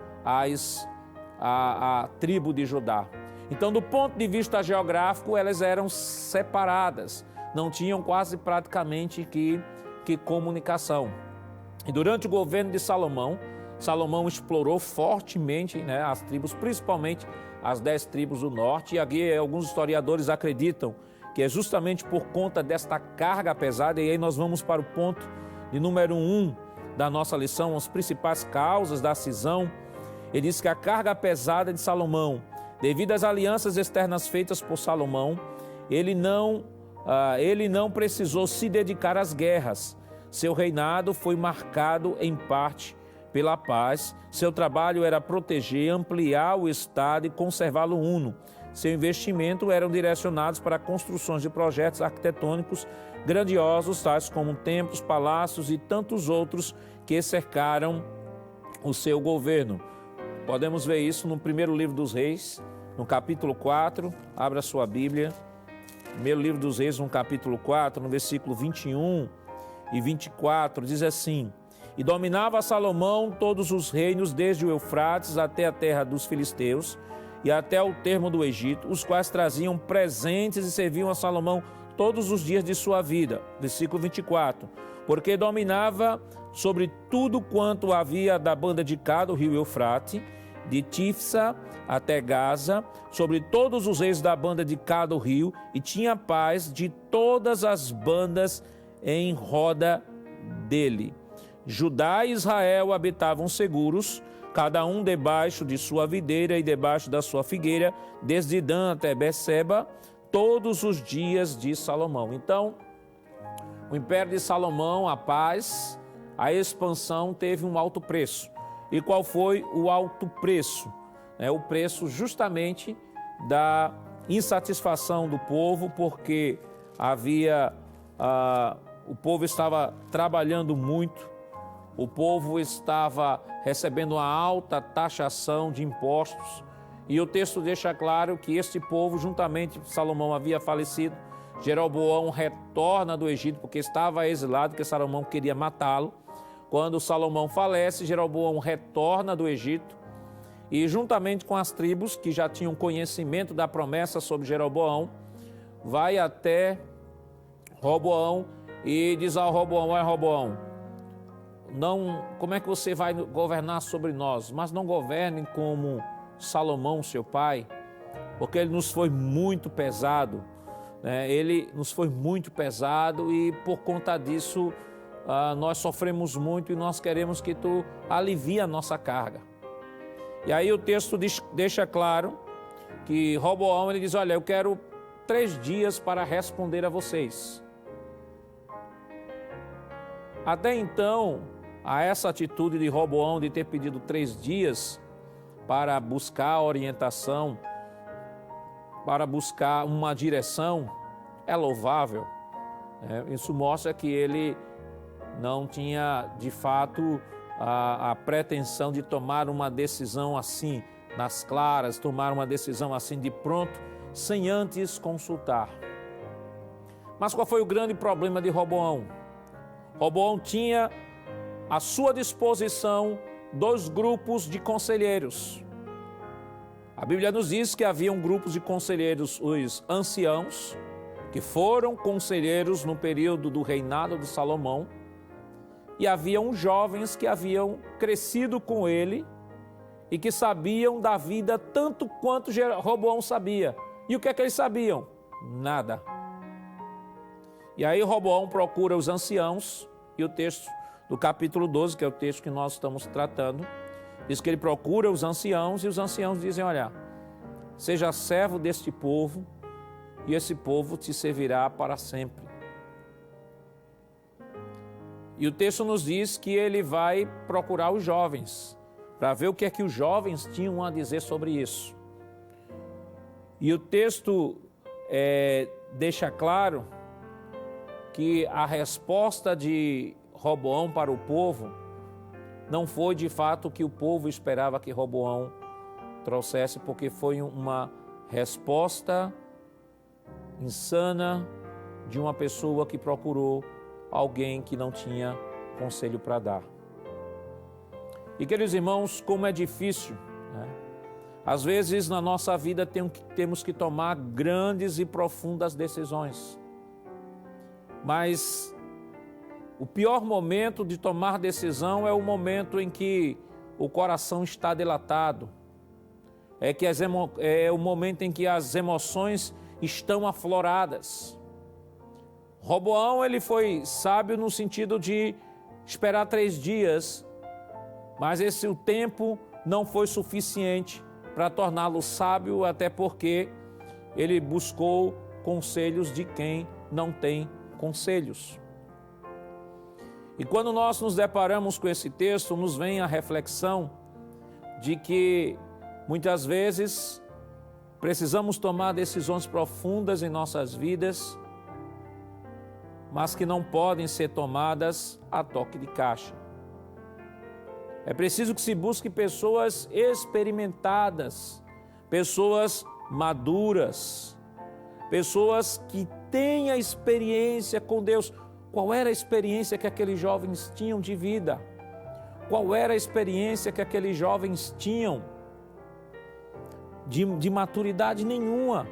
a tribo de Judá. Então, do ponto de vista geográfico, elas eram separadas, não tinham quase praticamente que comunicação. E durante o governo de Salomão explorou fortemente, as tribos, principalmente as 10 tribos do norte, e aqui alguns historiadores acreditam que é justamente por conta desta carga pesada, e aí nós vamos para o ponto de número 1 da nossa lição, as principais causas da cisão. Ele diz que a carga pesada de Salomão, devido às alianças externas feitas por Salomão, ele não ele não precisou se dedicar às guerras. Seu reinado foi marcado em parte pela paz. Seu trabalho era proteger, ampliar o Estado e conservá-lo uno. Seu investimento eram direcionados para construções de projetos arquitetônicos grandiosos, tais como templos, palácios e tantos outros que cercaram o seu governo. Podemos ver isso no primeiro livro dos Reis, no capítulo 4, abra sua Bíblia. Primeiro livro dos Reis, no capítulo 4, no versículo 21 e 24, diz assim: E dominava Salomão todos os reinos, desde o Eufrates até a terra dos filisteus, e até o termo do Egito, os quais traziam presentes e serviam a Salomão todos os dias de sua vida. Versículo 24. Porque dominava sobre tudo quanto havia da banda de cá do rio Eufrate, de Tifsa até Gaza, sobre todos os reis da banda de cá do rio, e tinha paz de todas as bandas em roda dele. Judá e Israel habitavam seguros, cada um debaixo de sua videira e debaixo da sua figueira, desde Dan até Beceba, todos os dias de Salomão. Então, o império de Salomão, a paz, a expansão teve um alto preço. E qual foi o alto preço? O preço justamente da insatisfação do povo, porque o povo estava trabalhando muito, o povo estava recebendo uma alta taxação de impostos, e o texto deixa claro que este povo, juntamente Salomão havia falecido, Jeroboão retorna do Egito porque estava exilado, porque Salomão queria matá-lo. Quando Salomão falece, Jeroboão retorna do Egito e, juntamente com as tribos que já tinham conhecimento da promessa sobre Jeroboão, vai até Roboão e diz ao Roboão: Roboão, como é que você vai governar sobre nós? Mas não governe como Salomão, seu pai, porque ele nos foi muito pesado. Ele nos foi muito pesado e, por conta disso, nós sofremos muito e nós queremos que tu alivie a nossa carga. E aí o texto deixa claro que Roboão, ele diz: olha, eu quero 3 dias para responder a vocês. Até então, a essa atitude de Roboão de ter pedido 3 dias para buscar orientação, para buscar uma direção, é louvável. Isso mostra que ele não tinha, de fato, a pretensão de tomar uma decisão assim, nas claras, tomar uma decisão assim de pronto, sem antes consultar. Mas qual foi o grande problema de Roboão? Roboão tinha à sua disposição 2 grupos de conselheiros. A Bíblia nos diz que haviam grupos de conselheiros, os anciãos, que foram conselheiros no período do reinado de Salomão, e haviam jovens que haviam crescido com ele e que sabiam da vida tanto quanto Roboão sabia. E o que é que eles sabiam? Nada. E aí Roboão procura os anciãos, e o texto do capítulo 12, que é o texto que nós estamos tratando, diz que ele procura os anciãos, e os anciãos dizem: olha, seja servo deste povo, e esse povo te servirá para sempre. E o texto nos diz que ele vai procurar os jovens, para ver o que é que os jovens tinham a dizer sobre isso. E o texto deixa claro que a resposta de Roboão para o povo não foi de fato o que o povo esperava que Roboão trouxesse, porque foi uma resposta insana de uma pessoa que procurou alguém que não tinha conselho para dar. E, queridos irmãos, como é difícil, né? Às vezes na nossa vida temos que tomar grandes e profundas decisões. Mas o pior momento de tomar decisão é o momento em que o coração está dilatado. É o momento em que as emoções estão afloradas. Roboão, ele foi sábio no sentido de esperar 3 dias, mas o tempo não foi suficiente para torná-lo sábio, até porque ele buscou conselhos de quem não tem conselhos. E quando nós nos deparamos com esse texto, nos vem a reflexão de que muitas vezes precisamos tomar decisões profundas em nossas vidas, mas que não podem ser tomadas a toque de caixa. É preciso que se busque pessoas experimentadas, pessoas maduras, pessoas que tenham experiência com Deus. Qual era a experiência que aqueles jovens tinham de vida? Qual era a experiência que aqueles jovens tinham de maturidade nenhuma?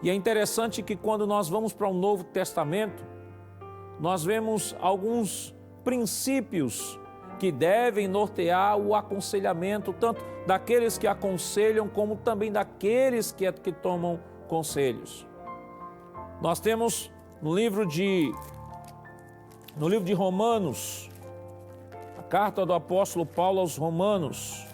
E é interessante que quando nós vamos para o Novo Testamento, nós vemos alguns princípios que devem nortear o aconselhamento, tanto daqueles que aconselham, como também daqueles que tomam conselhos. Nós temos no livro de Romanos, a carta do apóstolo Paulo aos Romanos,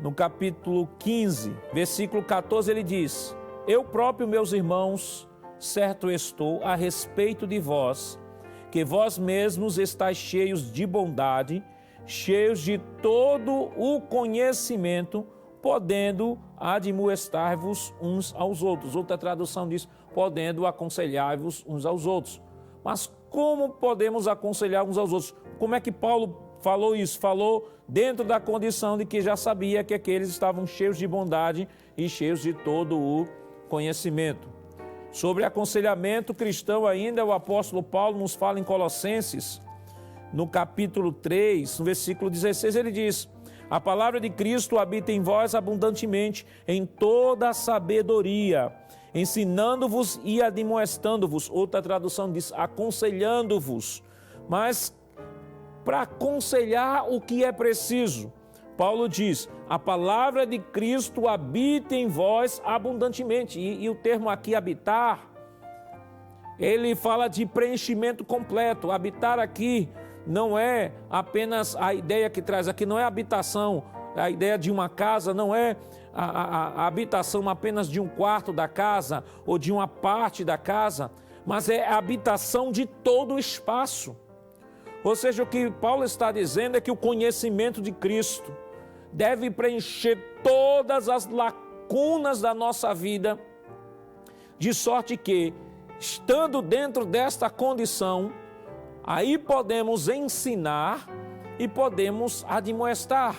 no capítulo 15, versículo 14, ele diz: Eu próprio, meus irmãos, certo estou a respeito de vós, que vós mesmos estáis cheios de bondade, cheios de todo o conhecimento, podendo admoestar-vos uns aos outros. Outra tradução diz, podendo aconselhar-vos uns aos outros. Mas como podemos aconselhar uns aos outros? Como é que Paulo falou isso? Falou dentro da condição de que já sabia que aqueles estavam cheios de bondade e cheios de todo o conhecimento. Sobre aconselhamento cristão ainda, o apóstolo Paulo nos fala em Colossenses, no capítulo 3, no versículo 16, ele diz: A palavra de Cristo habita em vós abundantemente, em toda a sabedoria, ensinando-vos e admoestando-vos. Outra tradução diz aconselhando-vos. Mas para aconselhar o que é preciso, Paulo diz, a palavra de Cristo habita em vós abundantemente. E o termo aqui, habitar, ele fala de preenchimento completo. Habitar aqui não é apenas a ideia que traz aqui, não é habitação, a ideia de uma casa, não é a habitação apenas de um quarto da casa ou de uma parte da casa, mas é a habitação de todo o espaço. Ou seja, o que Paulo está dizendo é que o conhecimento de Cristo deve preencher todas as lacunas da nossa vida, de sorte que, estando dentro desta condição, aí podemos ensinar e podemos admoestar.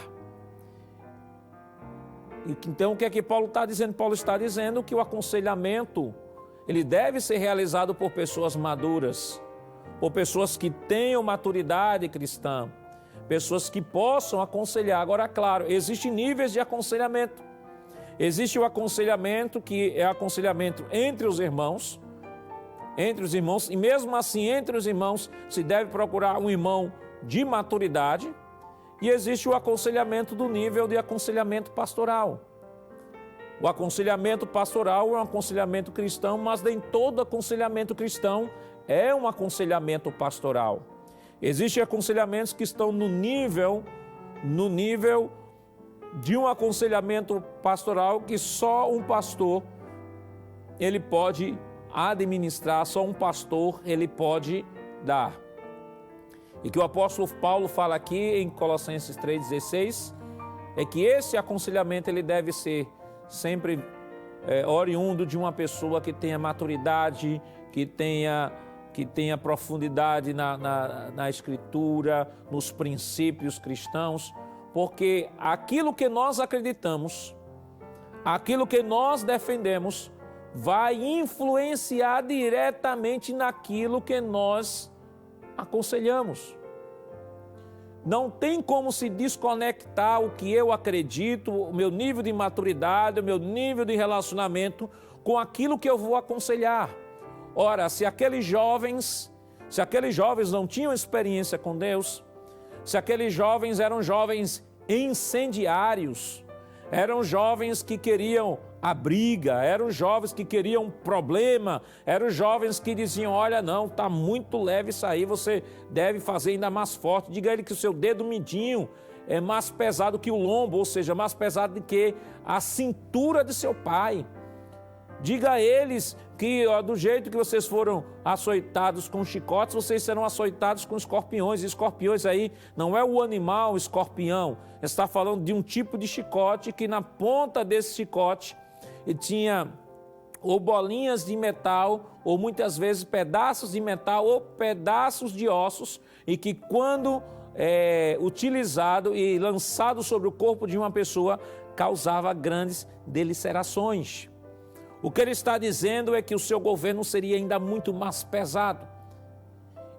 Então, o que é que Paulo está dizendo? Paulo está dizendo que o aconselhamento, ele deve ser realizado por pessoas maduras, por pessoas que tenham maturidade cristã, pessoas que possam aconselhar. Agora, claro, existem níveis de aconselhamento. Existe o aconselhamento que é aconselhamento entre os irmãos, e mesmo assim, entre os irmãos, se deve procurar um irmão de maturidade, e existe o aconselhamento do nível de aconselhamento pastoral. O aconselhamento pastoral é um aconselhamento cristão, mas nem todo aconselhamento cristão é um aconselhamento pastoral. Existem aconselhamentos que estão no nível de um aconselhamento pastoral que só um pastor ele pode administrar, só um pastor ele pode dar. E que o apóstolo Paulo fala aqui em Colossenses 3,16 é que esse aconselhamento ele deve ser sempre oriundo de uma pessoa que tenha maturidade, que tenha profundidade na Escritura, nos princípios cristãos, porque aquilo que nós acreditamos, aquilo que nós defendemos, vai influenciar diretamente naquilo que nós aconselhamos. Não tem como se desconectar o que eu acredito, o meu nível de maturidade, o meu nível de relacionamento com aquilo que eu vou aconselhar. Ora, se aqueles jovens não tinham experiência com Deus, se aqueles jovens eram jovens incendiários, eram jovens que queriam a briga, eram jovens que queriam problema, eram jovens que diziam, olha não, está muito leve isso aí, você deve fazer ainda mais forte, diga a ele que o seu dedo mindinho é mais pesado que o lombo, ou seja, mais pesado do que a cintura de seu pai. Diga a eles que do jeito que vocês foram açoitados com chicotes, vocês serão açoitados com escorpiões. E escorpiões aí não é o animal escorpião, está falando de um tipo de chicote que na ponta desse chicote tinha ou bolinhas de metal, ou muitas vezes pedaços de metal ou pedaços de ossos, e que quando utilizado e lançado sobre o corpo de uma pessoa, causava grandes delacerações. O que ele está dizendo é que o seu governo seria ainda muito mais pesado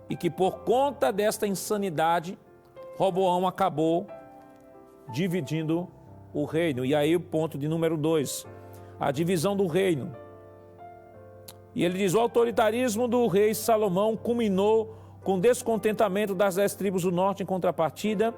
e que por conta desta insanidade, Roboão acabou dividindo o reino. E aí o ponto de número 2, a divisão do reino. E ele diz, o autoritarismo do rei Salomão culminou com o descontentamento das 10 tribos do norte em contrapartida,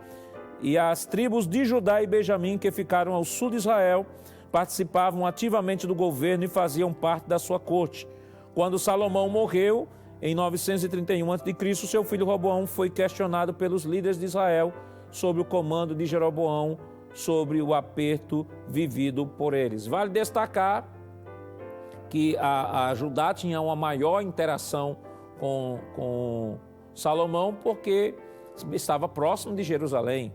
e as tribos de Judá e Benjamim, que ficaram ao sul de Israel, participavam ativamente do governo e faziam parte da sua corte. Quando Salomão morreu, em 931 a.C., seu filho Roboão foi questionado pelos líderes de Israel sobre o comando de Jeroboão, sobre o aperto vivido por eles. Vale destacar que a Judá tinha uma maior interação com Salomão porque estava próximo de Jerusalém.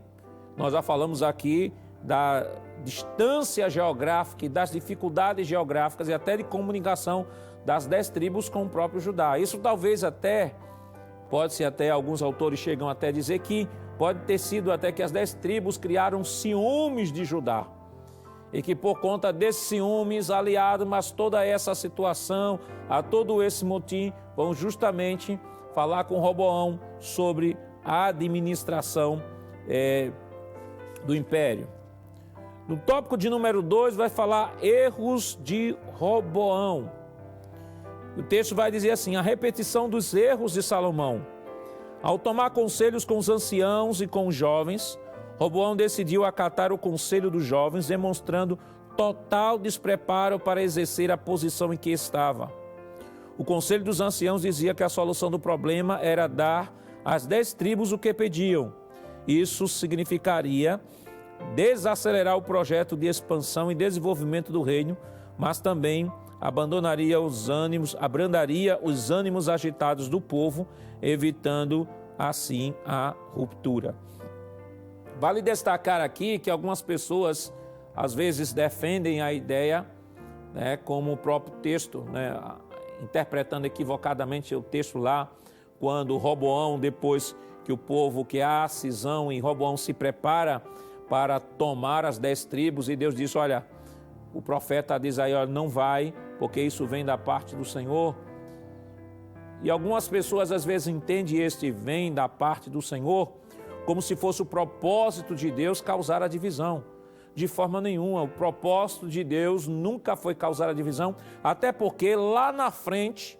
Nós já falamos aqui da distância geográfica e das dificuldades geográficas e até de comunicação das 10 tribos com o próprio Judá. Isso talvez até, pode-se até, alguns autores chegam até a dizer que pode ter sido até que as 10 tribos criaram ciúmes de Judá. E que por conta desses ciúmes aliados, mas toda essa situação, a todo esse motim, vão justamente falar com Roboão sobre a administração do império. No tópico de número 2 vai falar erros de Roboão. O texto vai dizer assim, a repetição dos erros de Salomão. Ao tomar conselhos com os anciãos e com os jovens, Roboão decidiu acatar o conselho dos jovens, demonstrando total despreparo para exercer a posição em que estava. O conselho dos anciãos dizia que a solução do problema era dar às 10 tribos o que pediam. Isso significaria desacelerar o projeto de expansão e desenvolvimento do reino, mas também abrandaria os ânimos agitados do povo, evitando assim a ruptura. Vale destacar aqui que algumas pessoas às vezes defendem a ideia, como o próprio texto, interpretando equivocadamente o texto lá, quando Roboão, depois que o povo, que há cisão e Roboão se prepara para tomar as 10 tribos, e Deus diz, olha, o profeta diz aí, olha, não vai, porque isso vem da parte do Senhor. E algumas pessoas às vezes entendem este vem da parte do Senhor como se fosse o propósito de Deus causar a divisão. De forma nenhuma, o propósito de Deus nunca foi causar a divisão, até porque lá na frente,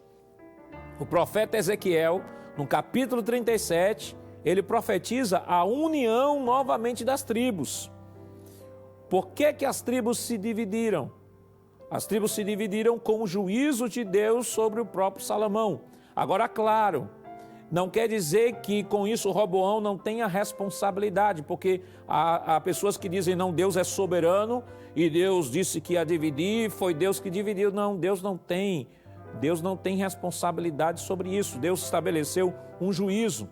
o profeta Ezequiel, no capítulo 37, ele profetiza a união novamente das tribos. Por que que as tribos se dividiram? As tribos se dividiram com o juízo de Deus sobre o próprio Salomão. Agora, claro, não quer dizer que com isso Roboão não tenha responsabilidade, porque há pessoas que dizem, não, Deus é soberano e Deus disse que ia dividir, foi Deus que dividiu. Não, Deus não tem responsabilidade sobre isso. Deus estabeleceu um juízo.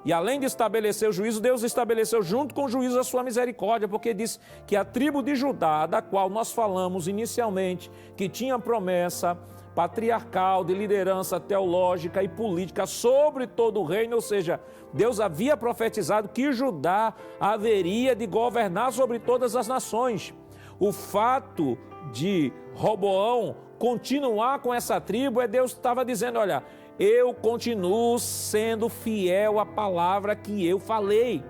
E além de estabelecer o juízo, Deus estabeleceu junto com o juízo a sua misericórdia, porque diz que a tribo de Judá, da qual nós falamos inicialmente, que tinha promessa patriarcal de liderança teológica e política sobre todo o reino, ou seja, Deus havia profetizado que Judá haveria de governar sobre todas as nações. O fato de Roboão continuar com essa tribo, Deus estava dizendo, olha, eu continuo sendo fiel à palavra que eu falei.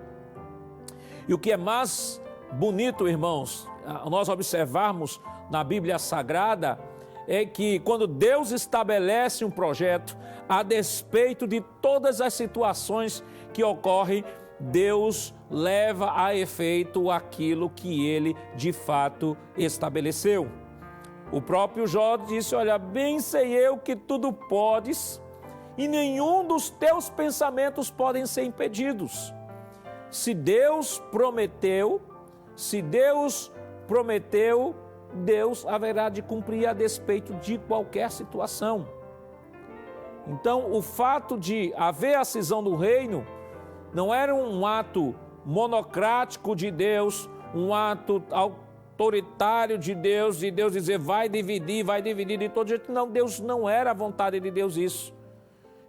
E o que é mais bonito, irmãos, nós observarmos na Bíblia Sagrada, é que quando Deus estabelece um projeto, a despeito de todas as situações que ocorrem, Deus leva a efeito aquilo que Ele de fato estabeleceu. O próprio Jó disse, olha, bem sei eu que tudo podes e nenhum dos teus pensamentos podem ser impedidos. se Deus prometeu, Deus haverá de cumprir a despeito de qualquer situação. Então, o fato de haver a cisão do reino não era um ato monocrático de Deus, um ato autoritário de Deus dizer vai dividir de todo jeito. Não, Deus não era a vontade de Deus isso.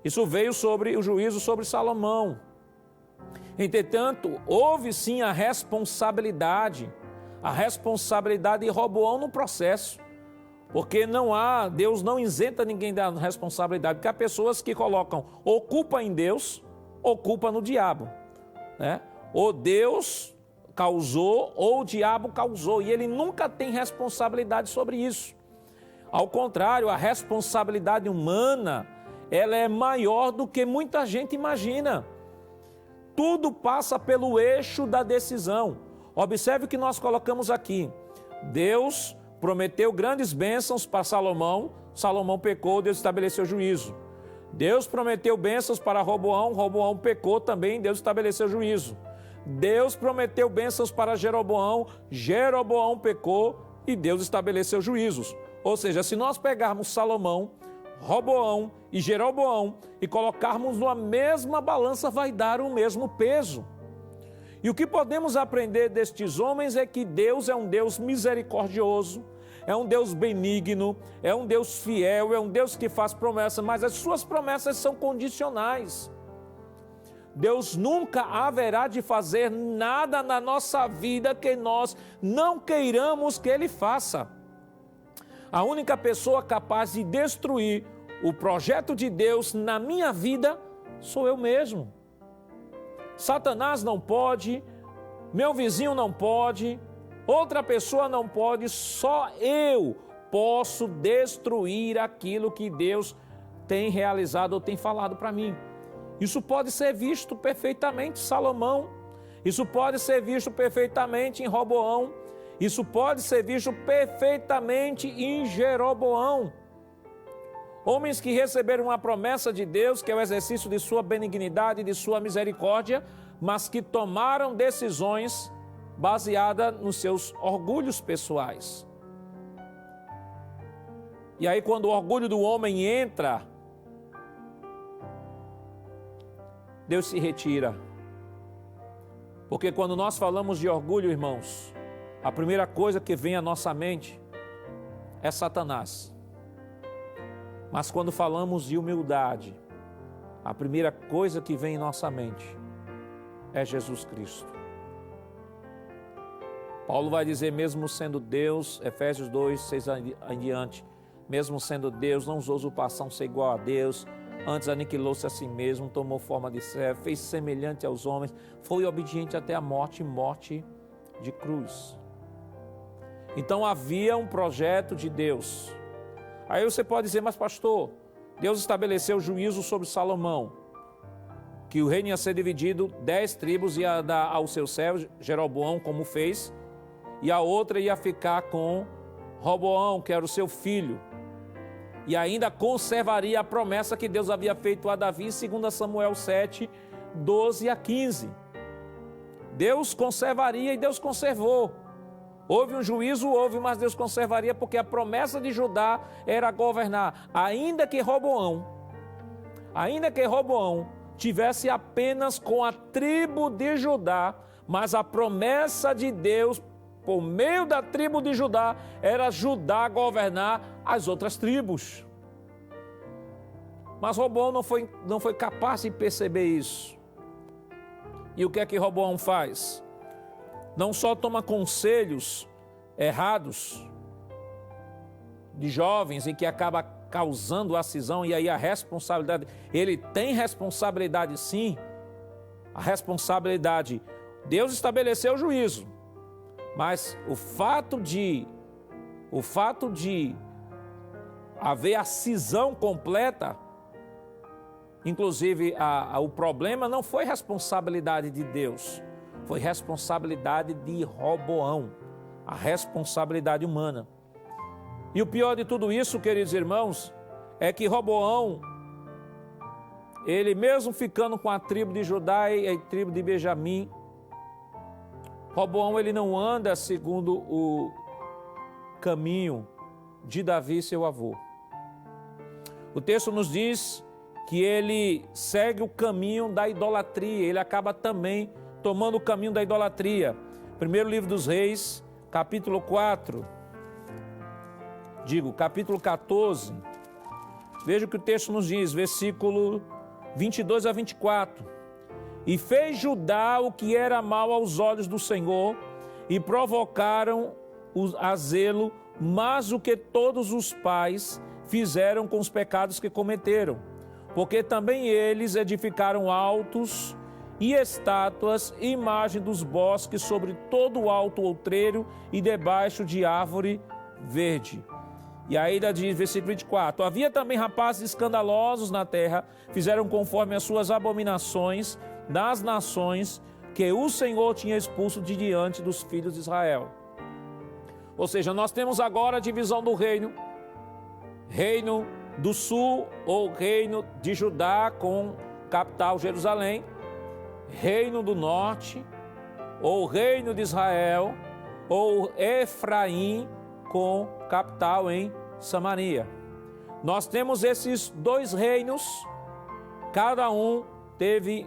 Isso veio sobre o juízo sobre Salomão. Entretanto, houve sim a responsabilidade de Roboão no processo. Porque Deus não isenta ninguém da responsabilidade, porque há pessoas que colocam ou culpa em Deus ou culpa no diabo, né? Ou Deus causou ou o diabo causou, e ele nunca tem responsabilidade sobre isso. Ao contrário, a responsabilidade humana, ela é maior do que muita gente imagina. Tudo passa pelo eixo da decisão. Observe o que nós colocamos aqui. Deus prometeu grandes bênçãos para Salomão, Salomão pecou, Deus estabeleceu juízo. Deus prometeu bênçãos para Roboão, Roboão pecou também, Deus estabeleceu juízo. Deus prometeu bênçãos para Jeroboão, Jeroboão pecou e Deus estabeleceu juízos. Ou seja, se nós pegarmos Salomão, Roboão e Jeroboão e colocarmos numa mesma balança, vai dar o mesmo peso. E o que podemos aprender destes homens é que Deus é um Deus misericordioso, é um Deus benigno, é um Deus fiel, é um Deus que faz promessas, mas as suas promessas são condicionais. Deus nunca haverá de fazer nada na nossa vida que nós não queiramos que Ele faça. A única pessoa capaz de destruir o projeto de Deus na minha vida sou eu mesmo. Satanás não pode, meu vizinho não pode, outra pessoa não pode, só eu posso destruir aquilo que Deus tem realizado ou tem falado para mim. Isso pode ser visto perfeitamente em Salomão, isso pode ser visto perfeitamente em Roboão, isso pode ser visto perfeitamente em Jeroboão. Homens que receberam uma promessa de Deus, que é o exercício de sua benignidade, de sua misericórdia, mas que tomaram decisões baseadas nos seus orgulhos pessoais. E aí, quando o orgulho do homem entra, Deus se retira. Porque quando nós falamos de orgulho, irmãos, a primeira coisa que vem à nossa mente é Satanás. Mas quando falamos de humildade, a primeira coisa que vem em nossa mente é Jesus Cristo. Paulo vai dizer, mesmo sendo Deus, Efésios 2, 6 em diante, mesmo sendo Deus, não usou usurpação ser igual a Deus, antes aniquilou-se a si mesmo, tomou forma de servo, fez semelhante aos homens, foi obediente até a morte, morte de cruz. Então havia um projeto de Deus. Aí você pode dizer, mas pastor, Deus estabeleceu juízo sobre Salomão, que o reino ia ser dividido, 10 tribos ia dar ao seu servo, Jeroboão, como fez, e a outra ia ficar com Roboão, que era o seu filho, e ainda conservaria a promessa que Deus havia feito a Davi, 2 Samuel 7, 12 a 15. Deus conservaria e Deus conservou. Houve um juízo, mas Deus conservaria, porque a promessa de Judá era governar, ainda que Roboão tivesse apenas com a tribo de Judá, mas a promessa de Deus, por meio da tribo de Judá, era Judá governar as outras tribos. Mas Roboão não foi capaz de perceber isso. E o que é que Roboão faz? Não só toma conselhos errados de jovens em que acaba causando a cisão, e aí a responsabilidade, ele tem responsabilidade sim, a responsabilidade, Deus estabeleceu o juízo, mas o fato de haver a cisão completa, inclusive o problema não foi responsabilidade de Deus, foi responsabilidade de Roboão, a responsabilidade humana. E o pior de tudo isso, queridos irmãos, é que Roboão, ele mesmo ficando com a tribo de Judá e a tribo de Benjamim, Roboão ele não anda segundo o caminho de Davi, seu avô. O texto nos diz que ele segue o caminho da idolatria, ele acaba também tomando o caminho da idolatria. Primeiro livro dos Reis, capítulo 14. Veja o que o texto nos diz, versículo 22 a 24. E fez Judá o que era mal aos olhos do Senhor, e provocaram a zelo, mais do que todos os pais fizeram com os pecados que cometeram. Porque também eles edificaram altos e estátuas, imagem dos bosques sobre todo o alto outreiro e debaixo de árvore verde. E ainda diz, versículo 24, havia também rapazes escandalosos na terra, fizeram conforme as suas abominações das nações que o Senhor tinha expulso de diante dos filhos de Israel. Ou seja, nós temos agora a divisão do reino, reino do sul ou reino de Judá com capital Jerusalém, reino do norte ou reino de Israel ou Efraim com capital em Samaria. Nós temos esses dois reinos, cada um teve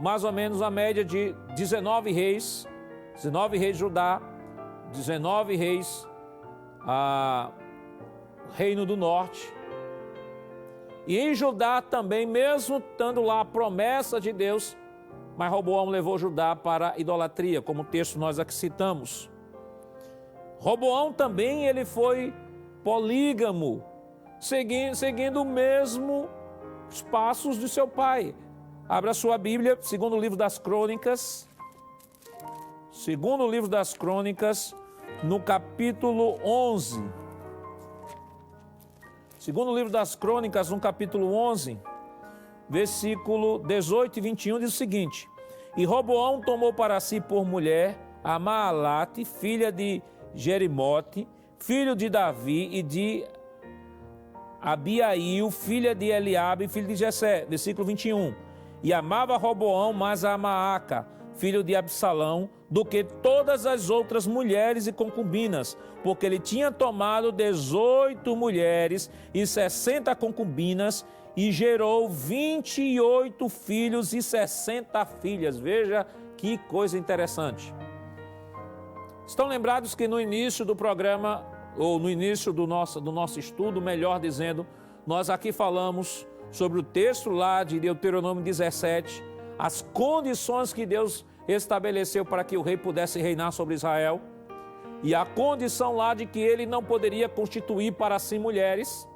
mais ou menos a média de 19 reis, 19 reis de Judá, 19 reis reino do norte. E em Judá também, mesmo estando lá a promessa de Deus, mas Roboão levou Judá para a idolatria, como o texto nós aqui citamos. Roboão também ele foi polígamo, seguindo o mesmo os passos de seu pai. Abra sua Bíblia, segundo o livro das Crônicas, no capítulo 11. Segundo o livro das Crônicas, no capítulo 11, versículo 18 e 21, diz o seguinte: E Roboão tomou para si por mulher a Maalate, filha de Jerimote, filho de Davi, e de Abiail, filha de Eliabe, filho de Jessé. Versículo 21. E amava Roboão mais a Maaca, filho de Absalão, do que todas as outras mulheres e concubinas, porque ele tinha tomado 18 mulheres e 60 concubinas, e gerou 28 filhos e 60 filhas. Veja que coisa interessante. Estão lembrados que no início do programa, ou no início do nosso estudo, melhor dizendo, nós aqui falamos sobre o texto lá de Deuteronômio 17, as condições que Deus estabeleceu para que o rei pudesse reinar sobre Israel, e a condição lá de que ele não poderia constituir para si mulheres.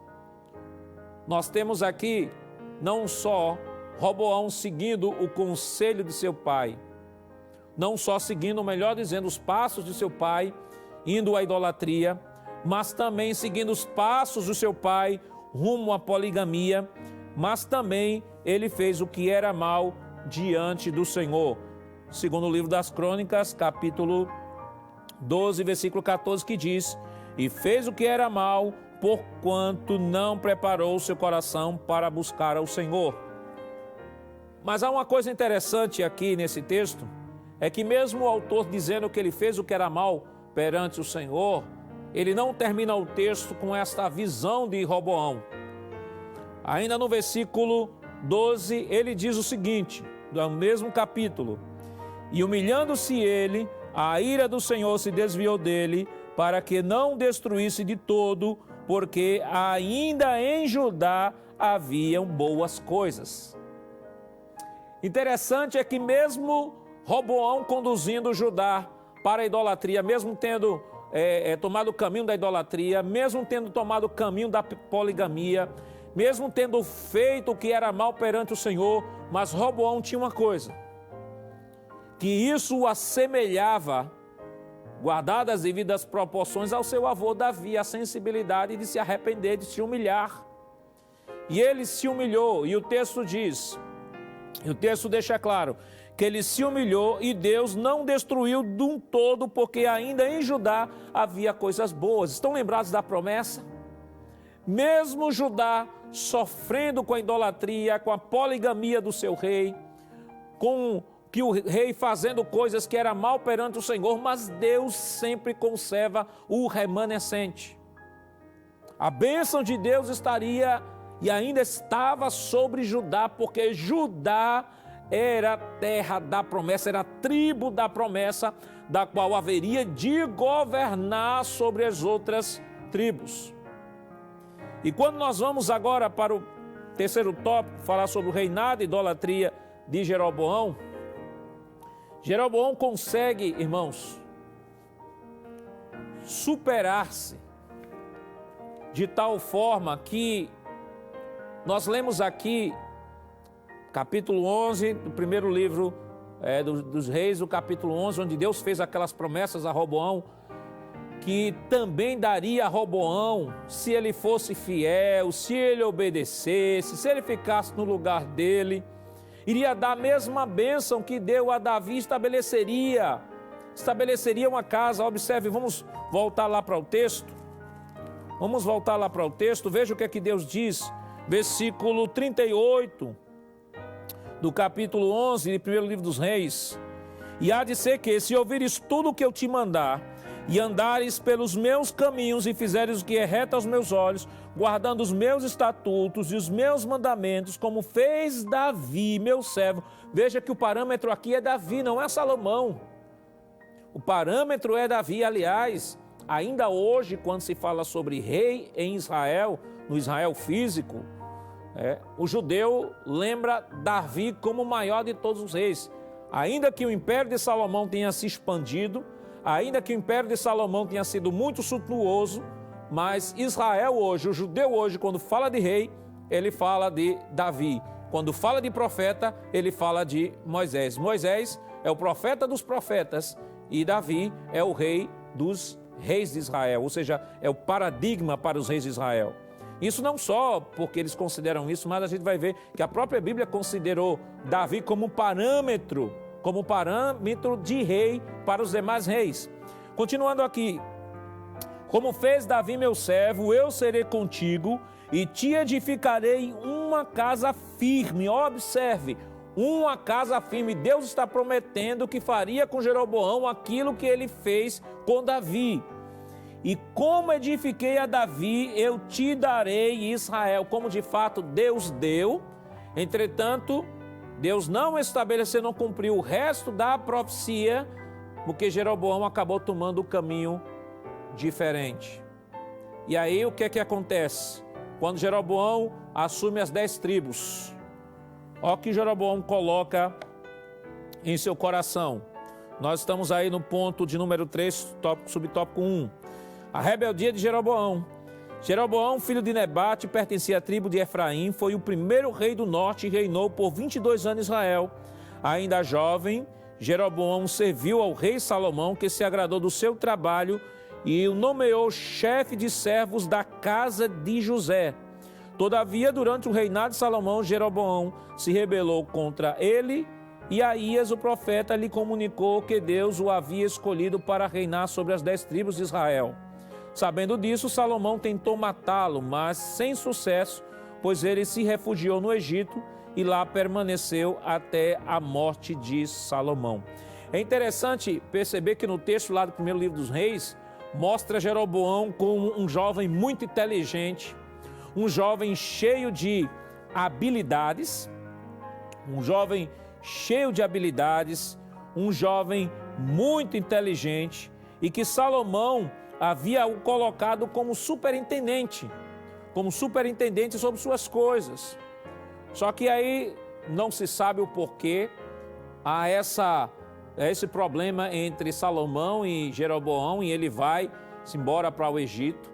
Nós temos aqui não só Roboão seguindo o conselho de seu pai, não só seguindo, melhor dizendo, os passos de seu pai, indo à idolatria, mas também seguindo os passos do seu pai rumo à poligamia, mas também ele fez o que era mal diante do Senhor. Segundo o livro das Crônicas, capítulo 12, versículo 14, que diz: E fez o que era mal, porquanto não preparou seu coração para buscar ao Senhor. Mas há uma coisa interessante aqui nesse texto, é que mesmo o autor dizendo que ele fez o que era mal perante o Senhor, ele não termina o texto com esta visão de Roboão. Ainda no versículo 12, ele diz o seguinte, do mesmo capítulo: E humilhando-se ele, a ira do Senhor se desviou dele, para que não destruísse de todo, porque ainda em Judá haviam boas coisas. Interessante é que mesmo Roboão conduzindo Judá para a idolatria, mesmo tendo tomado o caminho da idolatria, mesmo tendo tomado o caminho da poligamia, mesmo tendo feito o que era mal perante o Senhor, mas Roboão tinha uma coisa, que isso o assemelhava, guardadas as devidas proporções, ao seu avô Davi, a sensibilidade de se arrepender, de se humilhar. E ele se humilhou, e o texto diz, e o texto deixa claro, que ele se humilhou e Deus não destruiu de um todo, porque ainda em Judá havia coisas boas. Estão lembrados da promessa? Mesmo Judá sofrendo com a idolatria, com a poligamia do seu rei, com que o rei fazendo coisas que era mal perante o Senhor, mas Deus sempre conserva o remanescente. A bênção de Deus estaria e ainda estava sobre Judá, porque Judá era a terra da promessa, era a tribo da promessa, da qual haveria de governar sobre as outras tribos. E quando nós vamos agora para o terceiro tópico, falar sobre o reinado e idolatria de Jeroboão, Jeroboão consegue, irmãos, superar-se de tal forma que nós lemos aqui, capítulo 11 do primeiro livro dos Reis, o capítulo 11, onde Deus fez aquelas promessas a Roboão, que também daria a Roboão, se ele fosse fiel, se ele obedecesse, se ele ficasse no lugar dele, iria dar a mesma bênção que deu a Davi, estabeleceria uma casa. Observe, vamos voltar lá para o texto. Veja o que é que Deus diz, versículo 38 do capítulo 11 do primeiro livro dos Reis. E há de ser que, se ouvires tudo o que eu te mandar, e andares pelos meus caminhos, e fizeres o que é reto aos meus olhos, guardando os meus estatutos e os meus mandamentos, como fez Davi, meu servo. Veja que o parâmetro aqui é Davi, não é Salomão. O parâmetro é Davi. Aliás, ainda hoje, quando se fala sobre rei em Israel, no Israel físico, o judeu lembra Davi como o maior de todos os reis. Ainda que o império de Salomão tenha se expandido, ainda que o império de Salomão tenha sido muito suntuoso, mas Israel hoje, o judeu hoje, quando fala de rei, ele fala de Davi. Quando fala de profeta, ele fala de Moisés. Moisés é o profeta dos profetas e Davi é o rei dos reis de Israel, ou seja, é o paradigma para os reis de Israel. Isso não só porque eles consideram isso, mas a gente vai ver que a própria Bíblia considerou Davi como parâmetro de rei para os demais reis. Continuando aqui, como fez Davi meu servo, eu serei contigo e te edificarei uma casa firme. Observe, uma casa firme. Deus está prometendo que faria com Jeroboão aquilo que ele fez com Davi. E como edifiquei a Davi, eu te darei Israel, como de fato Deus deu. Entretanto, Deus não estabeleceu, não cumpriu o resto da profecia, porque Jeroboão acabou tomando um caminho diferente. E aí o que é que acontece? Quando Jeroboão assume as 10 tribos, olha o que Jeroboão coloca em seu coração. Nós estamos aí no ponto de número 3, subtópico 1. A rebeldia de Jeroboão. Jeroboão, filho de Nebate, pertencia à tribo de Efraim, foi o primeiro rei do norte e reinou por 22 anos em Israel. Ainda jovem, Jeroboão serviu ao rei Salomão, que se agradou do seu trabalho e o nomeou chefe de servos da casa de José. Todavia, durante o reinado de Salomão, Jeroboão se rebelou contra ele e Aías, o profeta, lhe comunicou que Deus o havia escolhido para reinar sobre as 10 tribos de Israel. Sabendo disso, Salomão tentou matá-lo, mas sem sucesso, pois ele se refugiou no Egito e lá permaneceu até a morte de Salomão. É interessante perceber que no texto lá do primeiro livro dos Reis, mostra Jeroboão como um jovem muito inteligente, um jovem cheio de habilidades, um jovem muito inteligente, e que Salomão havia o colocado como superintendente sobre suas coisas. Só que aí não se sabe o porquê há esse problema entre Salomão e Jeroboão, e ele vai-se embora para o Egito.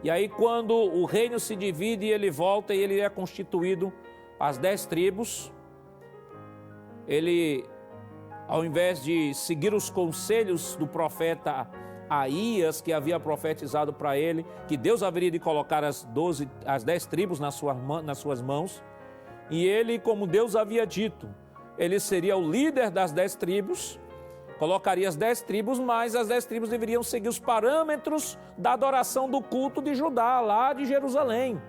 E aí quando o reino se divide, ele volta e ele é constituído as 10 tribos. Ele, ao invés de seguir os conselhos do profeta Aías, que havia profetizado para ele que Deus haveria de colocar as 10 tribos nas suas mãos, e ele, como Deus havia dito, ele seria o líder das 10 tribos, colocaria as 10 tribos, mas as 10 tribos deveriam seguir os parâmetros da adoração do culto de Judá, lá de Jerusalém.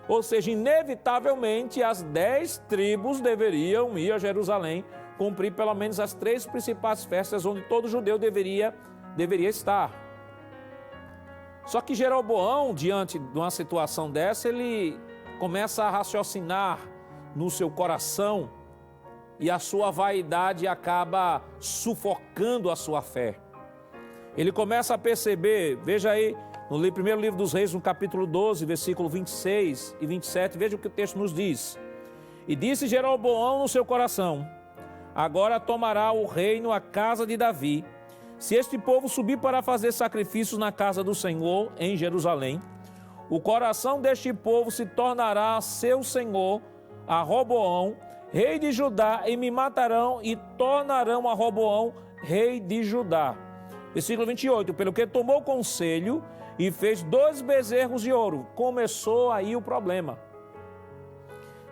Ou seja, inevitavelmente as 10 tribos deveriam ir a Jerusalém cumprir pelo menos as 3 principais festas onde todo judeu deveria estar. Só que Jeroboão, diante de uma situação dessa, ele começa a raciocinar no seu coração e a sua vaidade acaba sufocando a sua fé. Ele começa a perceber, veja aí, no primeiro livro dos Reis, no capítulo 12, versículo 26 e 27, veja o que o texto nos diz. E disse Jeroboão no seu coração: agora tomará o reino a casa de Davi. Se este povo subir para fazer sacrifícios na casa do Senhor, em Jerusalém, o coração deste povo se tornará seu senhor, a Roboão, rei de Judá, e me matarão e tornarão a Roboão, rei de Judá. Versículo 28, pelo que tomou conselho e fez 2 bezerros de ouro. Começou aí o problema.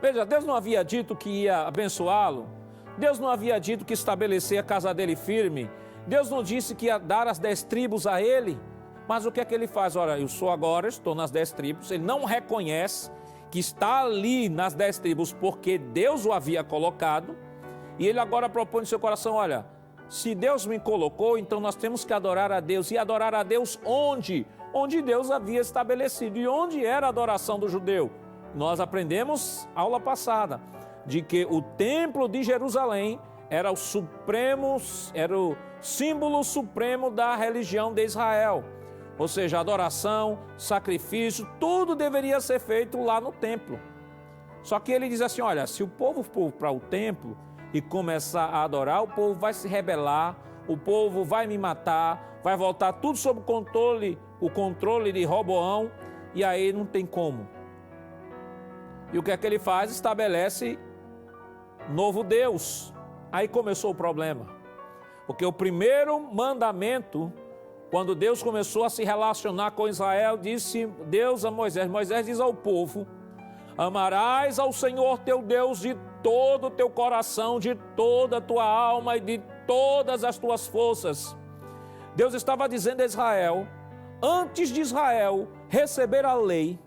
Veja, Deus não havia dito que ia abençoá-lo, Deus não havia dito que estabelecer a casa dele firme, Deus não disse que ia dar as 10 tribos a ele, mas o que é que ele faz? Ora, eu sou agora, estou nas 10 tribos, ele não reconhece que está ali nas 10 tribos porque Deus o havia colocado, e ele agora propõe no seu coração, olha, se Deus me colocou, então nós temos que adorar a Deus. E adorar a Deus onde? Onde Deus havia estabelecido. E onde era a adoração do judeu? Nós aprendemos, aula passada, de que o templo de Jerusalém era o símbolo supremo da religião de Israel. Ou seja, adoração, sacrifício, tudo deveria ser feito lá no templo. Só que ele diz assim, olha, se o povo for para o templo e começar a adorar, o povo vai se rebelar, o povo vai me matar, vai voltar tudo sob o controle de Roboão, e aí não tem como. E o que é que ele faz? Estabelece novo Deus. Aí começou o problema. Porque o primeiro mandamento, quando Deus começou a se relacionar com Israel, disse Deus a Moisés, Moisés diz ao povo, amarás ao Senhor teu Deus de todo o teu coração, de toda a tua alma e de todas as tuas forças. Deus estava dizendo a Israel, antes de Israel receber a lei,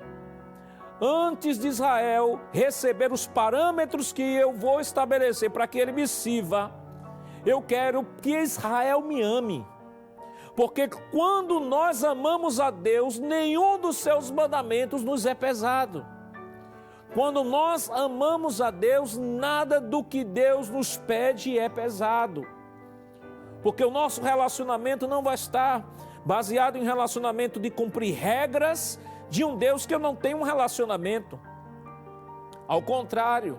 antes de Israel receber os parâmetros que eu vou estabelecer para que ele me sirva, eu quero que Israel me ame. Porque quando nós amamos a Deus, nenhum dos seus mandamentos nos é pesado. Quando nós amamos a Deus, nada do que Deus nos pede é pesado. Porque o nosso relacionamento não vai estar baseado em relacionamento de cumprir regras de um Deus que eu não tenho um relacionamento. Ao contrário,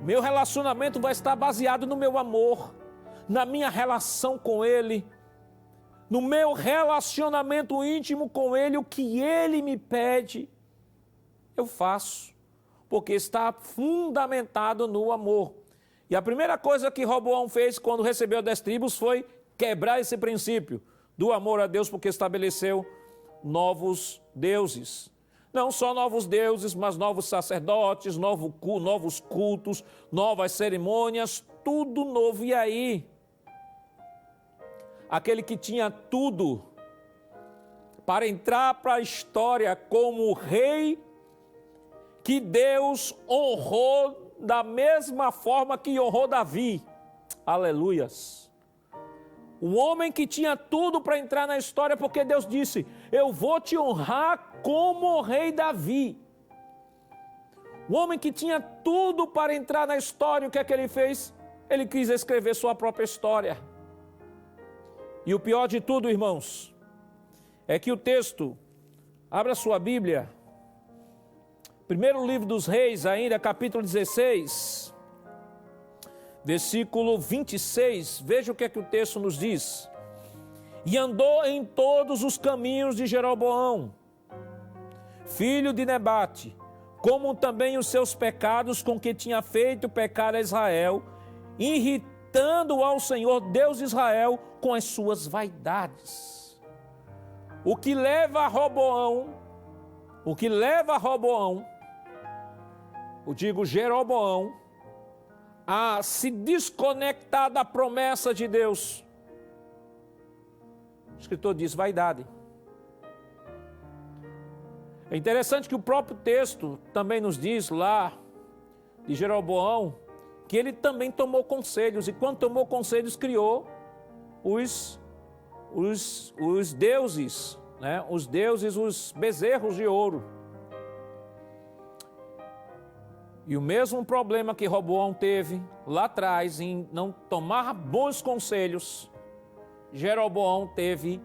meu relacionamento vai estar baseado no meu amor, na minha relação com Ele, no meu relacionamento íntimo com Ele, o que Ele me pede, eu faço. Porque está fundamentado no amor. E a primeira coisa que Roboão fez quando recebeu 10 tribos foi quebrar esse princípio do amor a Deus, porque estabeleceu novos deuses. Não só novos deuses, mas novos sacerdotes, novos cultos, novas cerimônias, tudo novo. E aí, aquele que tinha tudo para entrar para a história como rei, que Deus honrou da mesma forma que honrou Davi. Aleluias. Um homem que tinha tudo para entrar na história, porque Deus disse, eu vou te honrar como o rei Davi. Um homem que tinha tudo para entrar na história, o que é que ele fez? Ele quis escrever sua própria história. E o pior de tudo, irmãos, é que o texto, abra sua Bíblia, primeiro livro dos Reis, ainda capítulo 16, versículo 26, veja o que é que o texto nos diz. E andou em todos os caminhos de Jeroboão, filho de Nebate, como também os seus pecados com que tinha feito pecar a Israel, irritando ao Senhor Deus de Israel com as suas vaidades. O que leva Roboão, eu digo Jeroboão, a se desconectar da promessa de Deus. O escritor diz vaidade. É interessante que o próprio texto também nos diz lá de Jeroboão que ele também tomou conselhos, e quando tomou conselhos, criou os deuses, né? Os deuses, os bezerros de ouro. E o mesmo problema que Roboão teve lá atrás em não tomar bons conselhos, Jeroboão teve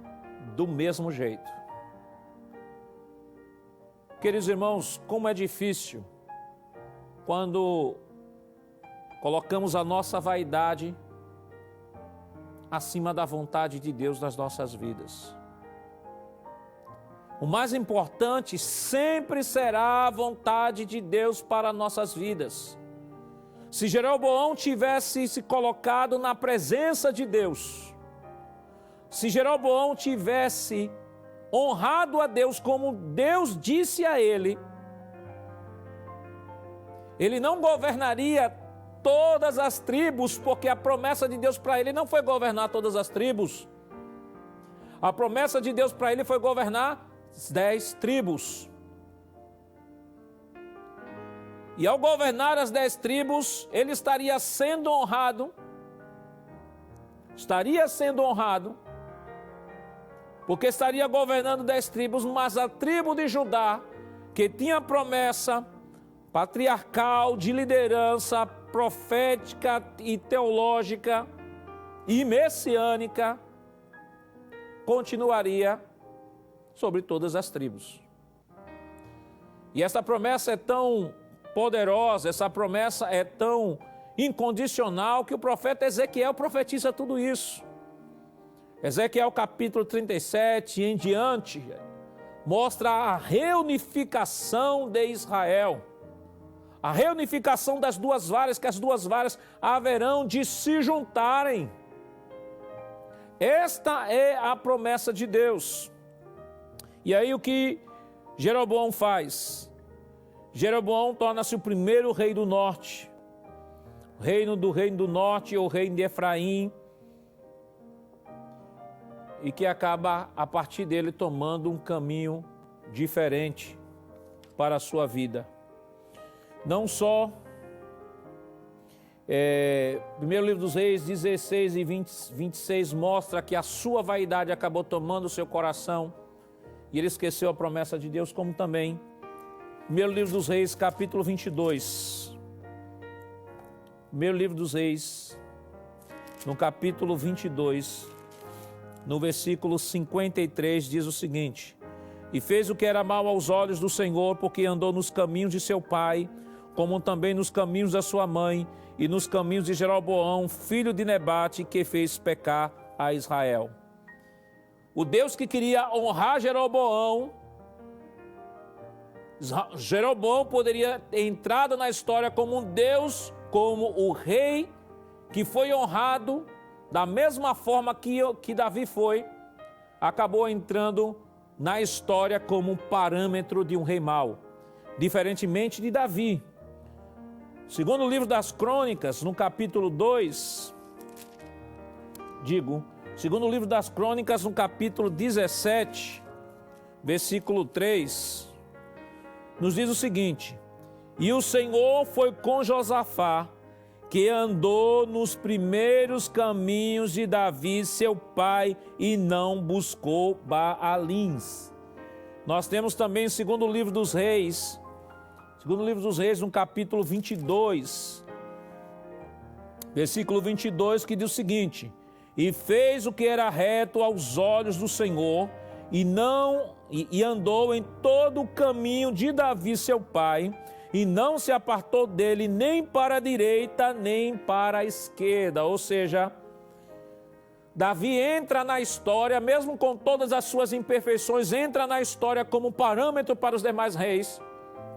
do mesmo jeito. Queridos irmãos, como é difícil quando colocamos a nossa vaidade acima da vontade de Deus nas nossas vidas. O mais importante sempre será a vontade de Deus para nossas vidas. Se Jeroboão tivesse se colocado na presença de Deus, se Jeroboão tivesse honrado a Deus como Deus disse a ele, ele não governaria todas as tribos, porque a promessa de Deus para ele não foi governar todas as tribos. A promessa de Deus para ele foi governar 10 tribos. E ao governar as 10 tribos, ele estaria sendo honrado, porque estaria governando 10 tribos, mas a tribo de Judá, que tinha promessa patriarcal de liderança profética e teológica e messiânica, continuaria sobre todas as tribos. E essa promessa é tão poderosa, essa promessa é tão incondicional, que o profeta Ezequiel profetiza tudo isso. Ezequiel capítulo 37 em diante mostra a reunificação de Israel, a reunificação das duas varas, que as duas varas haverão de se juntarem. Esta é a promessa de Deus. E aí o que Jeroboão faz? Jeroboão torna-se o primeiro rei do norte, reino do norte, ou reino de Efraim, e que acaba a partir dele tomando um caminho diferente para a sua vida. Não só, primeiro livro dos Reis 16 e 26 mostra que a sua vaidade acabou tomando o seu coração e ele esqueceu a promessa de Deus, como também primeiro livro dos Reis capítulo 22. Primeiro livro dos Reis, no capítulo 22, no versículo 53, diz o seguinte: e fez o que era mal aos olhos do Senhor, porque andou nos caminhos de seu pai, como também nos caminhos da sua mãe, e nos caminhos de Jeroboão, filho de Nebate, que fez pecar a Israel. O Deus que queria honrar Jeroboão poderia ter entrado na história como um Deus, como o rei que foi honrado da mesma forma que Davi foi, acabou entrando na história como um parâmetro de um rei mau, diferentemente de Davi. Segundo o livro das Crônicas, no capítulo 2, segundo o livro das Crônicas, no capítulo 17, versículo 3, nos diz o seguinte: e o Senhor foi com Josafá, que andou nos primeiros caminhos de Davi, seu pai, e não buscou Baalins. Nós temos também, segundo o livro dos Reis, no capítulo 22, versículo 22, que diz o seguinte: e fez o que era reto aos olhos do Senhor, e andou em todo o caminho de Davi, seu pai, e não se apartou dele nem para a direita, nem para a esquerda. Ou seja, Davi entra na história, mesmo com todas as suas imperfeições, entra na história como parâmetro para os demais reis.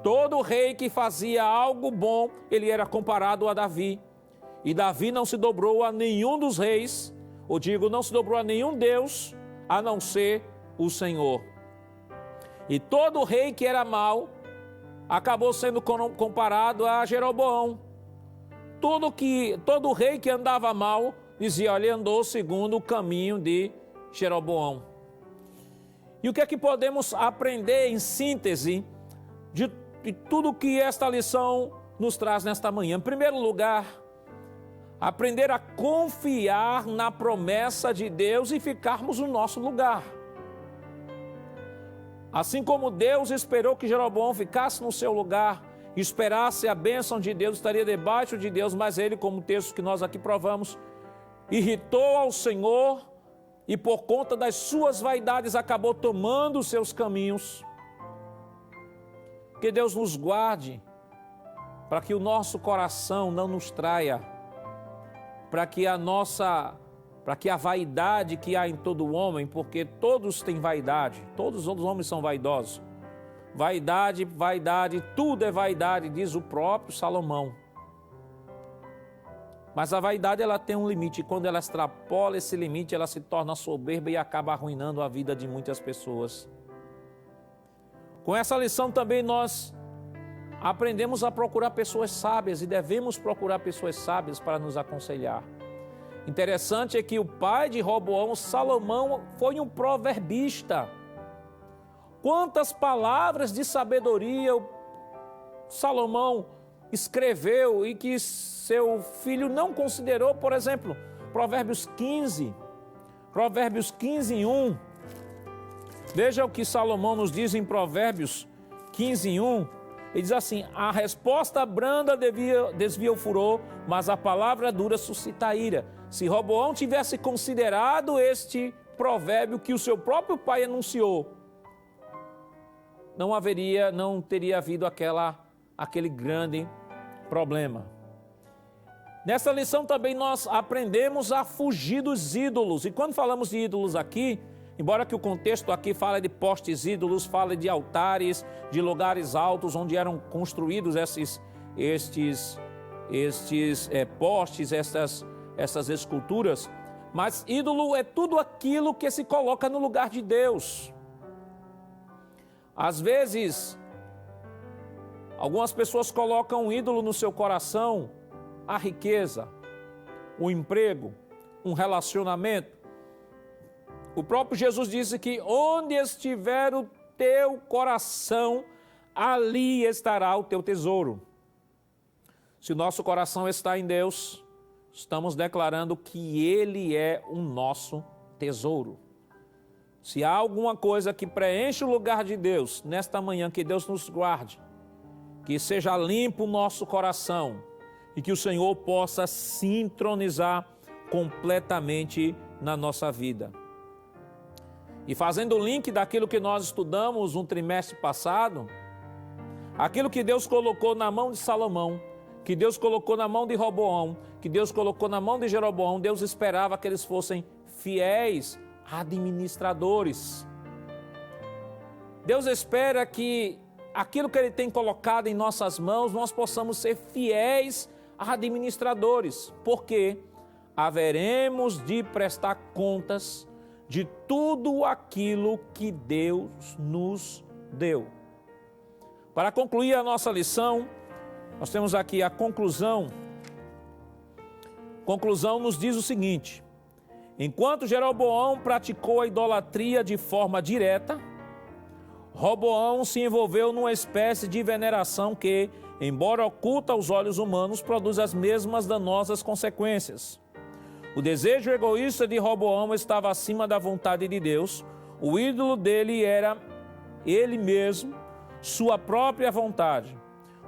Todo rei que fazia algo bom, ele era comparado a Davi. E Davi não se dobrou a nenhum dos reis, não se dobrou a nenhum Deus, a não ser o Senhor. E todo rei que era mau, acabou sendo comparado a Jeroboão. Todo rei que andava mal, dizia, olha, ele andou segundo o caminho de Jeroboão. E o que é que podemos aprender em síntese de tudo que esta lição nos traz nesta manhã? Em primeiro lugar, aprender a confiar na promessa de Deus e ficarmos no nosso lugar. Assim como Deus esperou que Jeroboão ficasse no seu lugar, esperasse a bênção de Deus, estaria debaixo de Deus, mas ele, como o texto que nós aqui provamos, irritou ao Senhor e por conta das suas vaidades acabou tomando os seus caminhos. Que Deus nos guarde, para que o nosso coração não nos traia, para que a vaidade que há em todo homem, porque todos têm vaidade, todos os homens são vaidosos. Vaidade, vaidade, tudo é vaidade, diz o próprio Salomão. Mas a vaidade, ela tem um limite, e quando ela extrapola esse limite, ela se torna soberba e acaba arruinando a vida de muitas pessoas. Com essa lição também nós aprendemos a procurar pessoas sábias, e devemos procurar pessoas sábias para nos aconselhar. Interessante é que o pai de Roboão, Salomão, foi um proverbista. Quantas palavras de sabedoria Salomão escreveu e que seu filho não considerou. Por exemplo, Provérbios 15, 1. Veja o que Salomão nos diz em Provérbios 15, 1. Ele diz assim: a resposta branda desvia o furor, mas a palavra dura suscita a ira. Se Roboão tivesse considerado este provérbio que o seu próprio pai anunciou, não teria havido aquele grande problema. Nessa lição também nós aprendemos a fugir dos ídolos. E quando falamos de ídolos aqui, embora que o contexto aqui fale de postes ídolos, fale de altares, de lugares altos onde eram construídos estes postes, essas esculturas, mas ídolo é tudo aquilo que se coloca no lugar de Deus. Às vezes, algumas pessoas colocam um ídolo no seu coração, a riqueza, o emprego, um relacionamento. O próprio Jesus disse que onde estiver o teu coração, ali estará o teu tesouro. Se o nosso coração está em Deus, estamos declarando que Ele é o nosso tesouro. Se há alguma coisa que preenche o lugar de Deus, nesta manhã, que Deus nos guarde, que seja limpo o nosso coração e que o Senhor possa se entronizar completamente na nossa vida. E fazendo o link daquilo que nós estudamos no trimestre passado, aquilo que Deus colocou na mão de Salomão, que Deus colocou na mão de Roboão, que Deus colocou na mão de Jeroboão, Deus esperava que eles fossem fiéis administradores. Deus espera que aquilo que Ele tem colocado em nossas mãos, nós possamos ser fiéis administradores, porque haveremos de prestar contas de tudo aquilo que Deus nos deu. Para concluir a nossa lição, nós temos aqui a conclusão. A conclusão nos diz o seguinte: enquanto Jeroboão praticou a idolatria de forma direta, Roboão se envolveu numa espécie de veneração que, embora oculta aos olhos humanos, produz as mesmas danosas consequências. O desejo egoísta de Roboão estava acima da vontade de Deus. O ídolo dele era ele mesmo, sua própria vontade.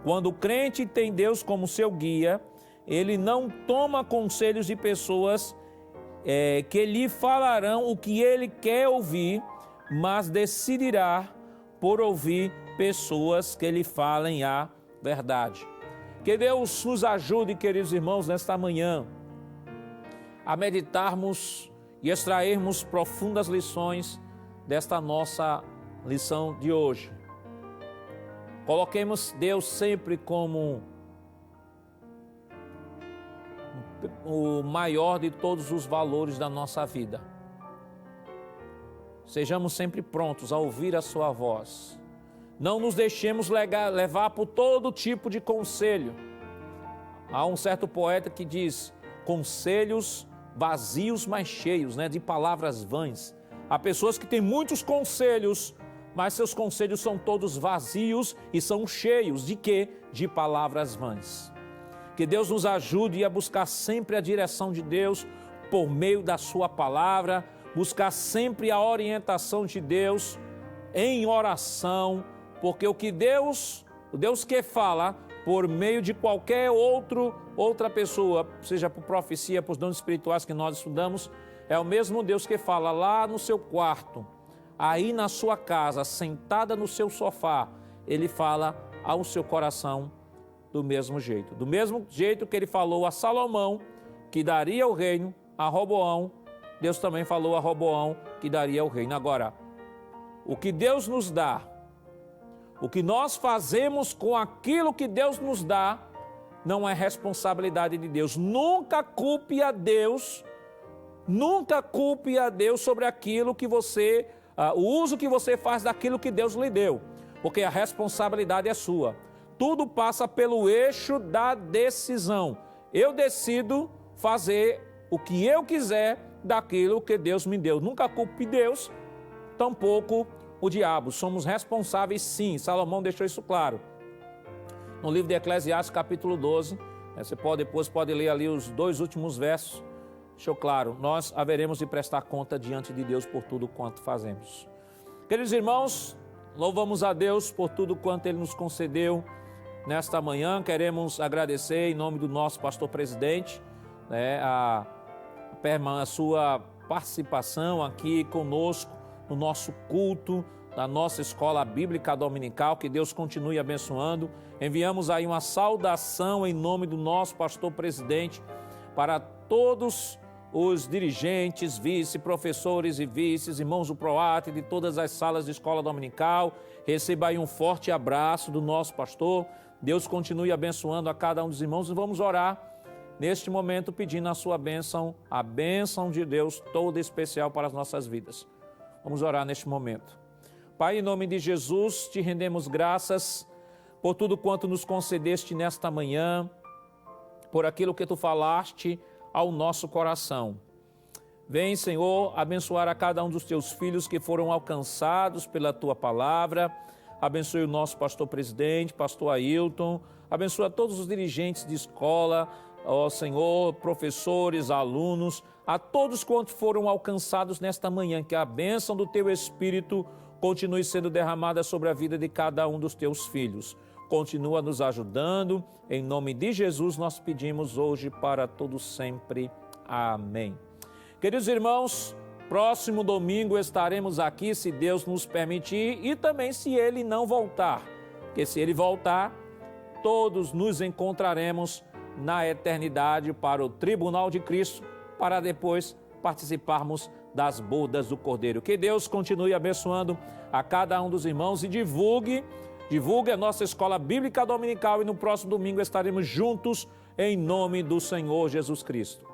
Quando o crente tem Deus como seu guia, ele não toma conselhos de pessoas que lhe falarão o que ele quer ouvir, mas decidirá por ouvir pessoas que lhe falem a verdade. Que Deus nos ajude, queridos irmãos, nesta manhã, a meditarmos e extrairmos profundas lições desta nossa lição de hoje. Coloquemos Deus sempre como o maior de todos os valores da nossa vida. Sejamos sempre prontos a ouvir a sua voz. Não nos deixemos levar por todo tipo de conselho. Há um certo poeta que diz: conselhos vazios, mas cheios, de palavras vãs. Há pessoas que têm muitos conselhos, mas seus conselhos são todos vazios e são cheios de quê? De palavras vãs. Que Deus nos ajude a buscar sempre a direção de Deus por meio da sua palavra, buscar sempre a orientação de Deus em oração, porque o Deus que fala por meio de qualquer outra pessoa, seja por profecia, por dons espirituais que nós estudamos, é o mesmo Deus que fala lá no seu quarto, aí na sua casa, sentada no seu sofá, Ele fala ao seu coração do mesmo jeito que Ele falou a Salomão, que daria o reino, a Roboão, Deus também falou a Roboão que daria o reino. Agora, o que Deus nos dá, o que nós fazemos com aquilo que Deus nos dá, não é responsabilidade de Deus. Nunca culpe a Deus sobre aquilo que você, o uso que você faz daquilo que Deus lhe deu, porque a responsabilidade é sua. Tudo passa pelo eixo da decisão. Eu decido fazer o que eu quiser daquilo que Deus me deu. Nunca culpe Deus, tampouco o diabo. Somos responsáveis sim. Salomão deixou isso claro. No livro de Eclesiastes, capítulo 12, você depois pode ler ali os 2 últimos versos. Deixou claro, nós haveremos de prestar conta diante de Deus por tudo quanto fazemos. Queridos irmãos, louvamos a Deus por tudo quanto Ele nos concedeu nesta manhã. Queremos agradecer em nome do nosso pastor presidente, a sua participação aqui conosco no nosso culto, na nossa escola bíblica dominical. Que Deus continue abençoando. Enviamos aí uma saudação em nome do nosso pastor presidente para todos os dirigentes, professores e vices, irmãos do PROAT, de todas as salas de escola dominical. Receba aí um forte abraço do nosso pastor. Deus continue abençoando a cada um dos irmãos e vamos orar neste momento pedindo a sua bênção, a bênção de Deus toda especial para as nossas vidas. Vamos orar neste momento. Pai, em nome de Jesus, te rendemos graças por tudo quanto nos concedeste nesta manhã, por aquilo que tu falaste ao nosso coração. Vem, Senhor, abençoar a cada um dos teus filhos que foram alcançados pela tua palavra. Abençoe o nosso pastor presidente, pastor Ailton. Abençoa todos os dirigentes de escola, ó Senhor, professores, alunos, a todos quantos foram alcançados nesta manhã. Que a bênção do teu Espírito continue sendo derramada sobre a vida de cada um dos teus filhos. Continua nos ajudando. Em nome de Jesus nós pedimos hoje para todos sempre. Amém. Queridos irmãos, próximo domingo estaremos aqui, se Deus nos permitir, e também se Ele não voltar. Porque se Ele voltar, todos nos encontraremos na eternidade para o tribunal de Cristo, para depois participarmos das bodas do Cordeiro. Que Deus continue abençoando a cada um dos irmãos e divulgue a nossa escola bíblica dominical, e no próximo domingo estaremos juntos em nome do Senhor Jesus Cristo.